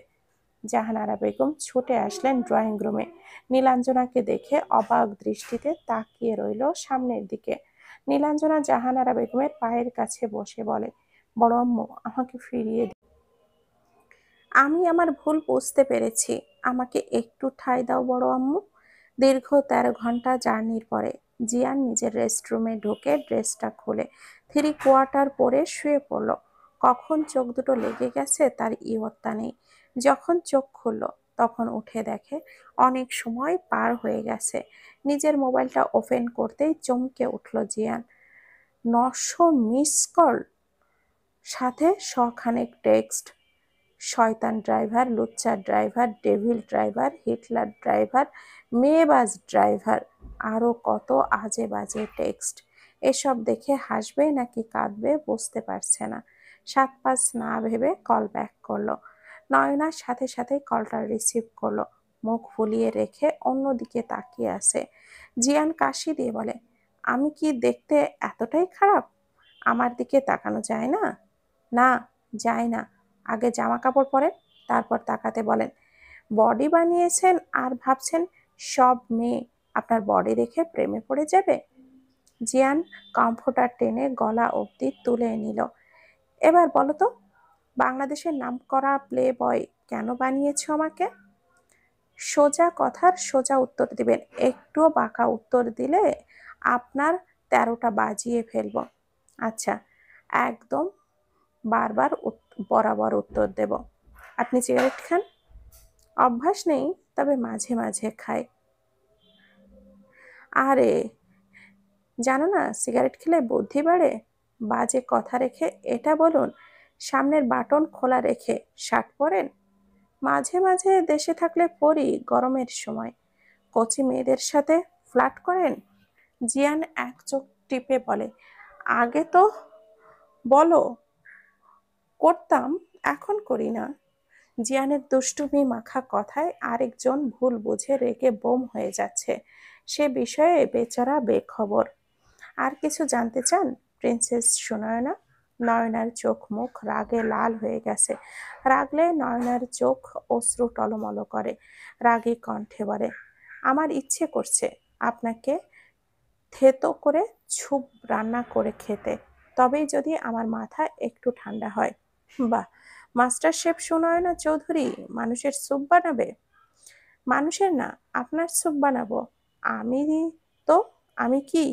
জাহানারা বেগম ছুটে আসলেন ড্রয়িং রুমে। নীলাঞ্জনাকে দেখে অবাক দৃষ্টিতে তাকিয়ে রইল সামনের দিকে। নীলাঞ্জনা জাহানারা বেগমের পায়ের কাছে বসে বলে, বড় আম্মু, আমাকে ফিরিয়ে দিন। আমি আমার ভুল বুঝতে পেরেছি, আমাকে একটু ঠাঁই দাও বড় আম্মু। দীর্ঘ 13 ঘন্টা জার্নির পরে জিয়ান নিজের রেস্টরুমে ঢুকে ড্রেসটা খুলে 3 কোয়ার্টার পরে শুয়ে পড়ল। কখন চোখ দুটো লেগে গেছে তার ইয়ত্তা নেই। যখন চোখ খুলল তখন উঠে দেখে অনেক সময় পার হয়ে গেছে। নিজের মোবাইলটা ওপেন করতেই চমকে উঠল জিয়ান। 900 মিস কল, সাথে শখানেক টেক্সট। শয়তান ড্রাইভার, লুচ্চা driver, devil driver, Hitler driver, মেয়েবাজ ড্রাইভার, আরো কত আজে বাজে টেক্সট। এসব দেখে হাসবে নাকি কাঁদবে বুঝতে পারছে না। 7-5 না ভেবে কল ব্যাক করলো। নয়নার সাথে সাথে কলটা রিসিভ করলো। মুখ ফুলিয়ে রেখে অন্যদিকে তাকিয়ে আছে। জিয়ান কাশি দিয়ে বলে, আমি কি দেখতে এতটাই খারাপ? আমার দিকে তাকানো যায় না? না, যায় না। আগে জামা কাপড় পরেন, তারপর তাকাতে বলেন। বডি বানিয়েছেন আর ভাবছেন সব মেয়ে আপনার বডি দেখে প্রেমে পড়ে যাবে? জিয়ান কমফোর্টার টেনে গলা অবধি তুলে নিল। এবার বলো তো, বাংলাদেশের নামকরা প্লে বয় কেন বানিয়েছো আমাকে? সোজা কথার সোজা উত্তর দিবেন। একটুও বাঁকা উত্তর দিলে আপনার 13টা বাজিয়ে ফেলবো। আচ্ছা, একদম বারবার বরাবর উত্তর দেব। আপনি সিগারেট খান? অভ্যাস নেই, তবে মাঝে মাঝে খাই। আরে, জানো না সিগারেট খেলে বুদ্ধি বাড়ে? বাজে কথা রেখে এটা বলুন, সামনের বাটন খোলা রেখে শার্ট পরেন? মাঝে মাঝে দেশে থাকলে পরি, গরমের সময়। কচি মেয়েদের সাথে ফ্লার্ট করেন? জিয়ান এক চোখ টিপে বলে, আগে তো বলো করতাম, এখন করি না। জিয়ানের দুষ্টুমি মাখা কথায় আরেকজন ভুল বুঝে রেগে বোম হয়ে যাচ্ছে। সে বিষয়ে বেচারা বেখবর। আর কিছু জানতে চান প্রিন্সেস সুনয়না? নয়নার চোখ মুখ রাগে লাল হয়ে গেছে। রাগলে নয়নার চোখ অশ্রু টলমল করে। রাগী কণ্ঠে বলে, আমার ইচ্ছে করছে আপনাকে থেতো করে স্যুপ রান্না করে খেতে, তবেই যদি আমার মাথা একটু ঠান্ডা হয়। বাহ, মাস্টার শেফ সুনয়না চৌধুরী মানুষের স্যুপ বানাবে? মানুষের না, আপনার স্যুপ বানাবো। আমি তো, আমি কি?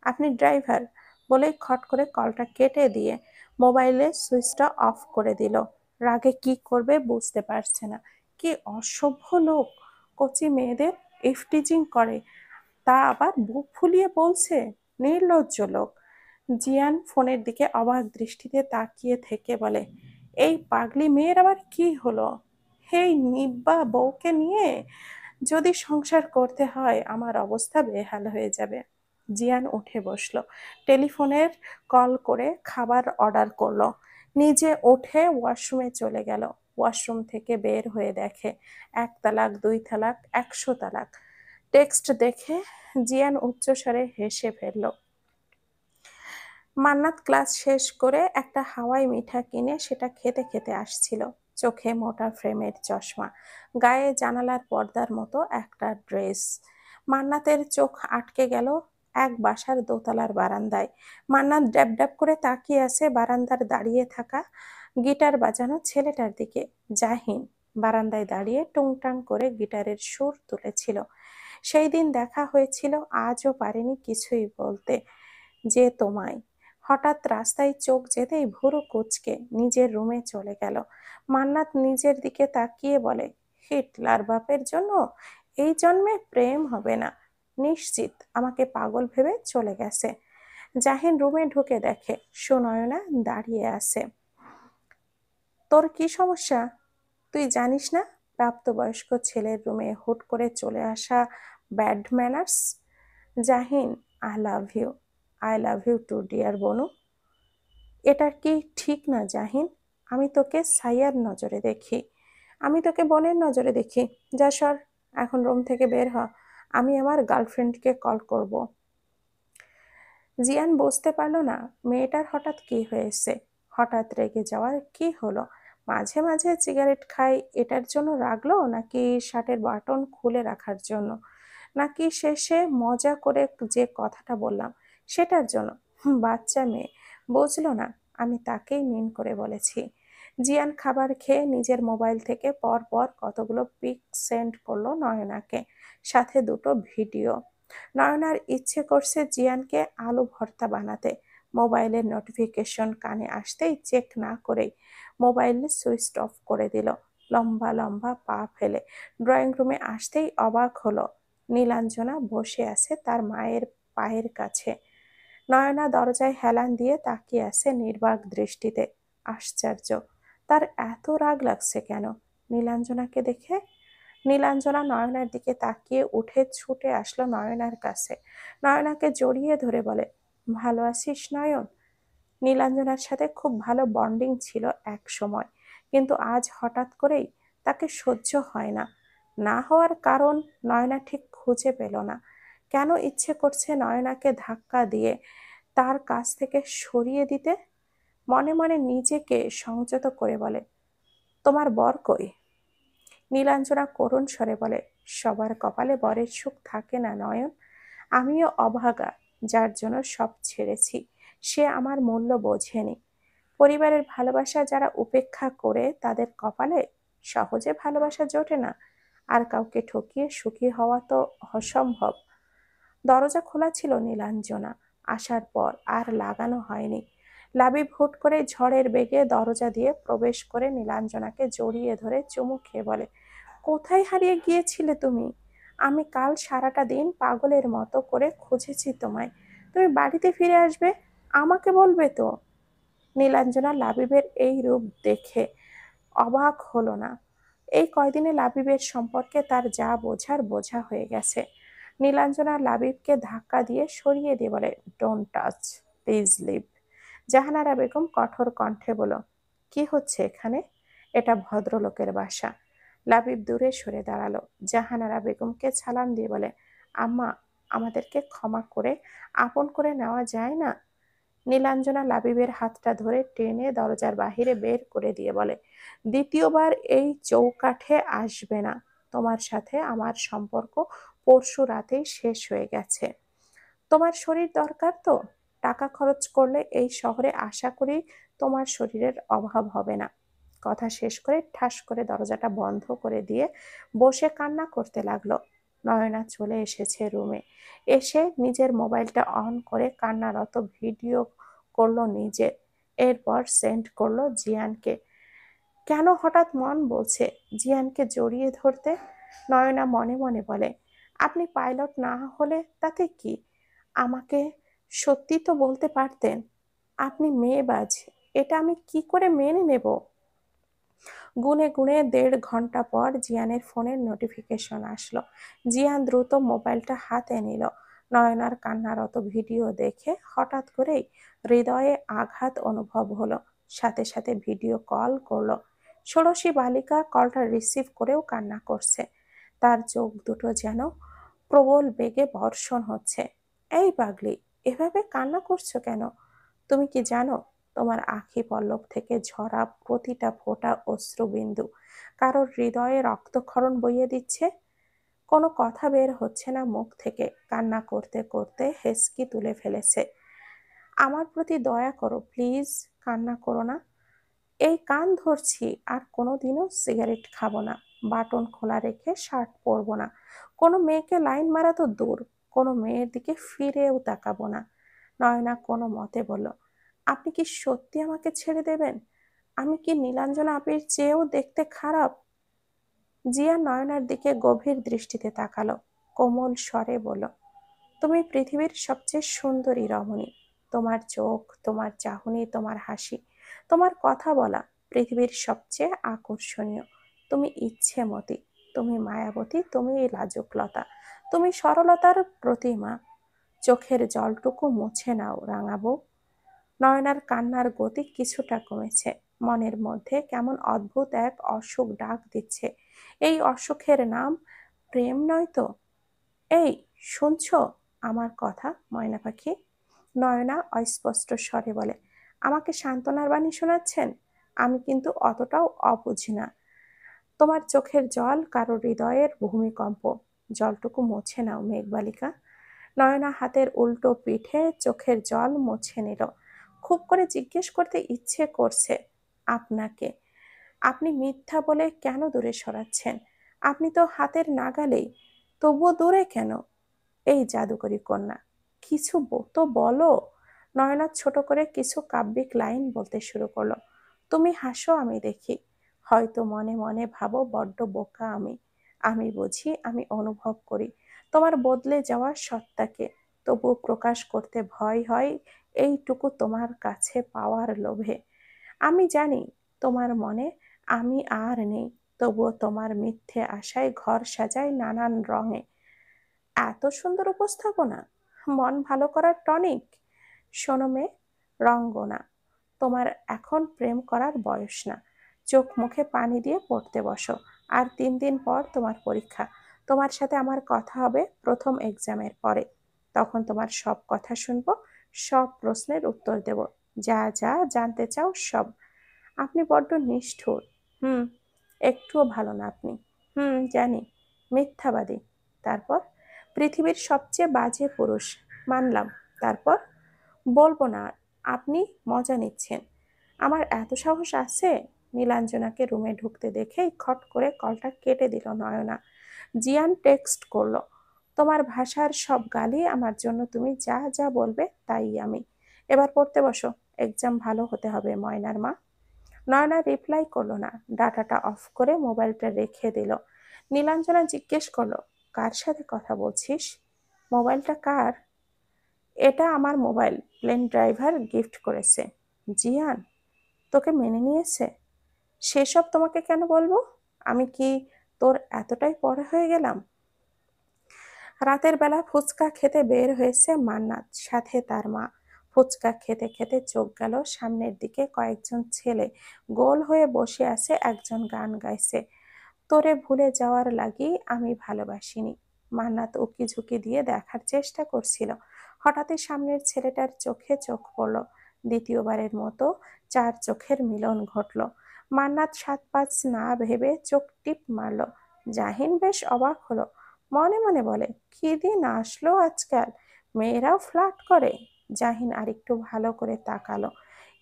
আপনি ড্রাইভার। বলেই খট করে কলটা কেটে দিয়ে মোবাইলের সুইচটা অফ করে দিল। রাগে কি করবে বুঝতে পারছে না। কি অসভ্য লোক, কচি মেয়েদের ইফটিজিং করে, তা আবার বুক ফুলিয়ে বলছে। নির্লজ্জ লোক। জিয়ান ফোনের দিকে অবাক দৃষ্টিতে তাকিয়ে থেকে বলে, এই পাগলি মেয়ের আবার কি হলো? হেই নিব্বা বউকে নিয়ে যদি সংসার করতে হয় আমার অবস্থা বেহাল হয়ে যাবে। জিয়ান উঠে বসলো। টেলিফোনের কল করে খাবার অর্ডার করলো। নিজে উঠে ওয়াশরুমে চলে গেল। ওয়াশরুম থেকে বের হয়ে দেখে 1 তালাক, 2 তালাক, 100 তালাক। টেক্সট দেখে জিয়ান উচ্চস্বরে হেসে ফেলল। মান্নাত ক্লাস শেষ করে একটা হাওয়াই মিঠা কিনে সেটা খেতে খেতে আসছিল। চোখে মোটা ফ্রেমের চশমা, গায়ে জানালার পর্দার মতো একটা ড্রেস। মান্নাতের চোখ আটকে গেল এক বাসার দোতলার বারান্দায়। মান্নাত ড্যাব ড্যাব করে তাকিয়ে আছে বারান্দার দাঁড়িয়ে থাকা গিটার বাজানো ছেলেটার দিকে। জাহিন বারান্দায় দাঁড়িয়ে টুংটাং করে গিটারের সুর তুলেছিল। সেই দিন দেখা হয়েছিল, আজও পারেনি কিছুই বলতে যে তোমায়। হঠাৎ রাস্তায় চোখ যেতেই ভুরু কুঁচকে নিজের রুমে চলে গেল। মান্নাত নিজের দিকে তাকিয়ে বলে, হিটলার বাপের জন্য এই জন্মে প্রেম হবে না, নিশ্চিত আমাকে পাগল ভেবে চলে গেছে। জাহিন রুমে ঢুকে দেখে সুনয়না দাঁড়িয়ে আছে। তোর কি সমস্যা? তুই জানিস না প্রাপ্তবয়স্ক ছেলের রুমে হুট করে চলে আসা bad manners? Jahin, I love you. I love you too dear বনু। এটা কি ঠিক না জাহিন? আমি তোকে সাইয়ার নজরে দেখি, আমি তোকে বোনের নজরে দেখি। যা সর, এখন রুম থেকে বের হ, আমি আমার গার্লফ্রেন্ডকে কল করব। জিয়ান বুঝতে পারল না মেয়েটার হঠাৎ কি হয়েছে, হঠাৎ রেগে যাওয়ার কি হলো। মাঝে মাঝে সিগারেট খাই এটার জন্য রাগলো, নাকি শার্টের বাটন খুলে রাখার জন্য, নাকি শেষে মজা করে যে কথাটা বললাম সেটার জন্য। বাচ্চা মেয়ে, বুঝলো না আমি তাকেই মিন করে বলেছি। জিয়ান খাবার খেয়ে নিজের মোবাইল থেকে পর পর কতগুলো পিক সেন্ড করলো নয়নাকে, সাথে দুটো ভিডিও। নয়নার ইচ্ছে করছে জিয়ানকে আলু ভর্তা বানাতে। মোবাইলের নোটিফিকেশন কানে আসতেই চেক না করেই মোবাইল সুইচ অফ করে দিল। লম্বা লম্বা পা ফেলে ড্রয়িং রুমে আসতেই অবাক হলো, নীলাঞ্জনা বসে আছে তার মায়ের পায়ের কাছে। নয়না দরজায় হেলান দিয়ে তাকিয়ে আছে নির্বাক দৃষ্টিতে। আশ্চর্য, তার এত রাগ লাগছে কেন নীলাঞ্জনাকে দেখে? নীলাঞ্জনা নয়নার দিকে তাকিয়ে উঠে ছুটে আসলো নয়নার কাছে, নয়নাকে জড়িয়ে ধরে বলে, ভালো আছিস নয়ন? নীলাঞ্জনার সাথে খুব ভালো বন্ডিং ছিল এক সময়, কিন্তু আজ হঠাৎ করেই তাকে সহ্য হয় না। না হওয়ার কারণ নয়না ঠিক খুঁজে পেল না। কেন ইচ্ছে করছে নয়নাকে ধাক্কা দিয়ে তার কাছ থেকে সরিয়ে দিতে। মনে মনে নিজেকে সংযত করে বলে, তোমার বর কই? নীলাঞ্জনা করুণ স্বরে বলে, সবার কপালে বরের সুখ থাকে না নয়ন। আমিও অভাগা, যার জন্য সব ছেড়েছি, সে আমার মূল্য বোঝেনি। পরিবারের ভালোবাসা যারা উপেক্ষা করে তাদের কপালে সহজে ভালোবাসা জোটে না। আর কাউকে ঠকিয়ে সুখী হওয়া তো অসম্ভব। দরজা খোলা ছিল নীলাঞ্জনা আসার পর আর লাগানো হয়নি। লাবিব হুট করে ঝড়ের বেগে দরজা দিয়ে প্রবেশ করে নীলাঞ্জনাকে জড়িয়ে ধরে চুমু খেয়ে বলে, কোথায় হারিয়ে গিয়েছিলে তুমি? আমি কাল সারাটা দিন পাগলের মতো করে খুঁজেছি তোমায়। তুমি বাড়িতে ফিরে আসবে, আমাকে বলবে তো? নীলাঞ্জনা লাবিবের এই রূপ দেখে অবাক হলো না। এই কয়দিনে লাবিবের সম্পর্কে তার যা বোঝার বোঝা হয়ে গেছে। নীলাঞ্জনা লাবিবকে ধাক্কা দিয়ে সরিয়ে দিয়ে বলে, don't touch, please leave. Jahanara Begum কঠোর কণ্ঠে বলল, কি হচ্ছে এখানে? এটা ভদ্রলোকের বাসা। লাবিব দূরে সরে দাঁড়ালো। জাহানারা বেগমকে সালাম দিয়ে বলে, আম্মা, আমাদেরকে ক্ষমা করে আপন করে নেওয়া যায় না? নীলাঞ্জনা লাবিবের হাতটা ধরে টেনে দরজার বাহিরে বের করে দিয়ে বলে, দ্বিতীয়বার এই চৌকাঠে আসবে না। তোমার সাথে আমার সম্পর্ক পরশু রাতেই শেষ হয়ে গেছে। তোমার শরীর দরকার তো, টাকা খরচ করলে এই শহরে আশা করি তোমার শরীরের অভাব হবে না। কথা শেষ করে ঠাস করে দরজাটা বন্ধ করে দিয়ে বসে কান্না করতে লাগলো। নয়না চলে এসেছে রুমে, এসে নিজের মোবাইলটা অন করে কান্নারত ভিডিও করলো নিজে, এরপর সেন্ড করলো জিয়ানকে। কেন হঠাৎ মন বলছে জিয়ানকে জড়িয়ে ধরতে। নয়না মনে মনে বলে, আপনি পাইলট না হলে তাতে কি, আমাকে সত্যি তো বলতে পারতেন। আপনি মেয়েবাজ, এটা আমি কি করে মেনে নেব? গুনে গুনে 1.5 ঘন্টা পর জিয়ানের ফোনের নোটিফিকেশন আসলো। জিয়ান দ্রুত মোবাইলটা হাতে নিল। নয়নার কান্নারত ভিডিও দেখে হঠাৎ করেই হৃদয়ে আঘাত অনুভব হলো। সাথে সাথে ভিডিও কল করলো। ষোড়শী বালিকা কলটা রিসিভ করেও কান্না করছে। তার চোখ দুটো যেন প্রবল বেগে বর্ষণ হচ্ছে। এই পাগলি, এভাবে কান্না করছো কেন? তুমি কি জানো তোমার আখি পল্লব থেকে ঝরা প্রতিটা ফোঁটা অশ্রুবিন্দু কারোর হৃদয়ে রক্তক্ষরণ বইয়ে দিচ্ছে? কোনো কথা বের হচ্ছে না মুখ থেকে, কান্না করতে করতে হেসকি তুলে ফেলেছে। আমার প্রতি দয়া করো প্লিজ, কান্না করো না। এই কান ধরছি, আর কোনোদিনও সিগারেট খাবো না, বাটন খোলা রেখে শার্ট পরবো না, কোনো মেয়েকে লাইন মারা তো দূর, কোনো মেয়ের দিকে ফিরেও তাকাবো না। নয়না কোনো মতে বলল, আপনি কি সত্যি আমাকে ছেড়ে দেবেন? আমি কি নীলাঞ্জনা আপির চেয়েও দেখতে খারাপ? জিয়া নয়নার দিকে গভীর দৃষ্টিতে তাকালো, কোমল স্বরে বলল, তুমি পৃথিবীর সবচেয়ে সুন্দরী রমণী। তোমার চোখ, তোমার চাহনি, তোমার হাসি, তোমার কথা বলা পৃথিবীর সবচেয়ে আকর্ষণীয়। তুমি ইচ্ছেমতী, তুমি মায়াবতী, তুমি লাজুকলতা, তুমি সরলতার প্রতিমা। চোখের জলটুকু মুছে নাও রাঙাবো। নয়নার কান্নার গতি কিছুটা কমেছে, মনের মধ্যে কেমন অদ্ভুত এক অসুখ ডাক দিচ্ছে। এই অসুখের নাম প্রেম নয় তো? এই, শুনছো আমার কথা ময়না পাখি? নয়না অস্পষ্ট স্বরে বলে, আমাকে সান্ত্বনার বাণী শোনাচ্ছেন? আমি কিন্তু অতটাও অবুঝি না। তোমার চোখের জল কারো হৃদয়ের ভূমিকম্প। জলটুকু মুছে নাও মেঘবালিকা। নয়না হাতের উল্টো পিঠে চোখের জল মুছে নিল। খুব করে জিজ্ঞেস করতে ইচ্ছে করছে আপনাকে, আপনি মিথ্যা বলে কেন দূরে সরাচ্ছেন? আপনি তো হাতের নাগালেই, তবুও দূরে কেন? এই জাদুকরী কন্যা, কিছু তো বলো। নয়না ছোট করে কিছু কাব্যিক লাইন বলতে শুরু করলো। তুমি হাসো আমি দেখি, হয়তো মনে মনে ভাবো বড্ড বোকা আমি। আমি বুঝি, আমি অনুভব করি তোমার বদলে যাওয়া সত্তাকে, তবুও প্রকাশ করতে ভয় হয় এইটুকু তোমার কাছে পাওয়ার লোভে। আমি জানি তোমার মনে আমি আর নেই, তবুও তোমার মিথ্যে আশায় ঘর সাজাই নানান রঙে। এত সুন্দর উপস্থাপনা, মন ভালো করার টনিক। শোনো মেয়ে রঙ্গনা, তোমার এখন প্রেম করার বয়স না। চোখ মুখে পানি দিয়ে পড়তে বসো। আর 3 দিন পর তোমার পরীক্ষা। তোমার সাথে আমার কথা হবে প্রথম এক্সামের পরে। তখন তোমার সব কথা শুনবো, সব প্রশ্নের উত্তর দেব, যা যা জানতে চাও সব। আপনি বড্ড নিষ্ঠুর। হুম, একটুও ভালো না আপনি। হুম, জানি, মিথ্যাবাদী। তারপর পৃথিবীর সবচেয়ে বাজে পুরুষ, মানলাম। তারপর বলবো না আর। আপনি মজা নিচ্ছেন। আমার এত সাহস আছে? নীলাঞ্জনাকে রুমে ঢুকতে দেখেই খট করে কলটা কেটে দিল নয়না। জিয়ান টেক্সট করলো, তোমার ভাষার সব গালি আমার জন্য, তুমি যা যা বলবে তাই আমি। এবার পড়তে বসো, এক্সাম ভালো হতে হবে ময়নার মা। নয়না রিপ্লাই করলো না, ডাটাটা অফ করে মোবাইলটা রেখে দিল। নীলাঞ্জনা জিজ্ঞেস করলো, কার সাথে কথা বলছিস? মোবাইলটা কার? এটা আমার মোবাইল, প্লেন ড্রাইভার গিফট করেছে। জিয়ান তোকে মেনে নিয়েছে? সেসব তোমাকে কেন বলবো? আমি কি তোর এতটাই পরে হয়ে গেলাম? রাতের বেলা ফুচকা খেতে বের হয়েছে মান্নাত, সাথে তার মা। ফুচকা খেতে খেতে চোখ গেল সামনের দিকে, কয়েকজন ছেলে গোল হয়ে বসে আছে, একজন গান গাইছে, তোরে ভুলে যাওয়ার লাগি আমি ভালোবাসিনি। মান্নাত উকি ঝুঁকি দিয়ে দেখার চেষ্টা করছিল, হঠাৎই সামনের ছেলেটার চোখে চোখ পড়ল। দ্বিতীয়বারের মতো চার চোখের মিলন ঘটল। মান্নাত 7-5 না ভেবে চোখ টিপ মারল। জাহিন বেশ অবাক হলো, মনে মনে বলে, কি দিন আসলো আজকাল, মেয়েরাও ফ্লার্ট করে। জাহিন আরেকটু ভালো করে তাকালো,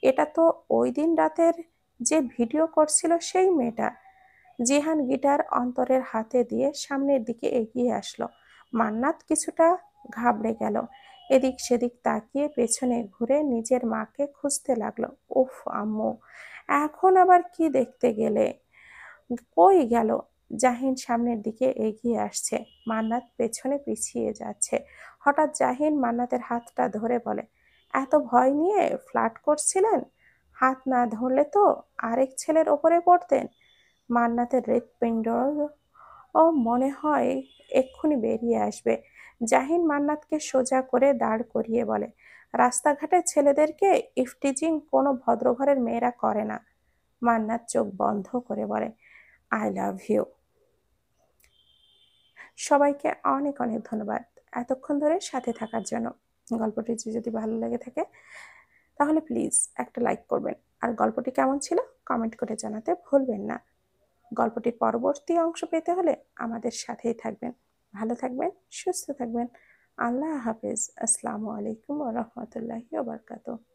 এটা তো ওই দিন রাতের যে ভিডিও করছিল সেই মেয়েটা। জিহান গিটার অন্তরের হাতে দিয়ে সামনের দিকে এগিয়ে আসলো। মান্নাত কিছুটা ঘাবড়ে গেল, এদিক সেদিক তাকিয়ে পেছনে ঘুরে নিজের মাকে খুঁজতে লাগলো। উফ আম্মু, এখন আবার কি দেখতে গেলে? কই গেল? জাহিন সামনের দিকে এগিয়ে আসছে, মান্নাত পেছনে পিছিয়ে যাচ্ছে। হঠাৎ জাহিন মান্নাতের হাতটা ধরে বলে, এত ভয় নিয়ে ফ্লার্ট করছিলেন? হাত না ধরলে তো আরেক ছেলের ওপরে পড়তেন। মান্নাতের হৃৎপিণ্ড ও মনে হয় এক্ষুনি বেরিয়ে আসবে। জাহিন মান্নাতকে সোজা করে দাঁড় করিয়ে বলে, রাস্তাঘাটে ছেলেদেরকে ইফটিজিং কোনো ভদ্রঘরের মেয়েরা করে না। মান্নাত চোখ বন্ধ করে বলে, আই লাভ ইউ। সবাইকে অনেক অনেক ধন্যবাদ এতক্ষণ ধরে সাথে থাকার জন্য। গল্পটি যদি ভালো লেগে থাকে তাহলে প্লিজ একটা লাইক করবেন, আর গল্পটি কেমন ছিল কমেন্ট করে জানাতে ভুলবেন না। গল্পটির পরবর্তী অংশ পেতে হলে আমাদের সাথেই থাকবেন। ভালো থাকবেন, সুস্থ থাকবেন। আল্লাহ হাফেজ। আসসালামু আলাইকুম ওয়া রাহমাতুল্লাহি ওয়া বারাকাতুহু।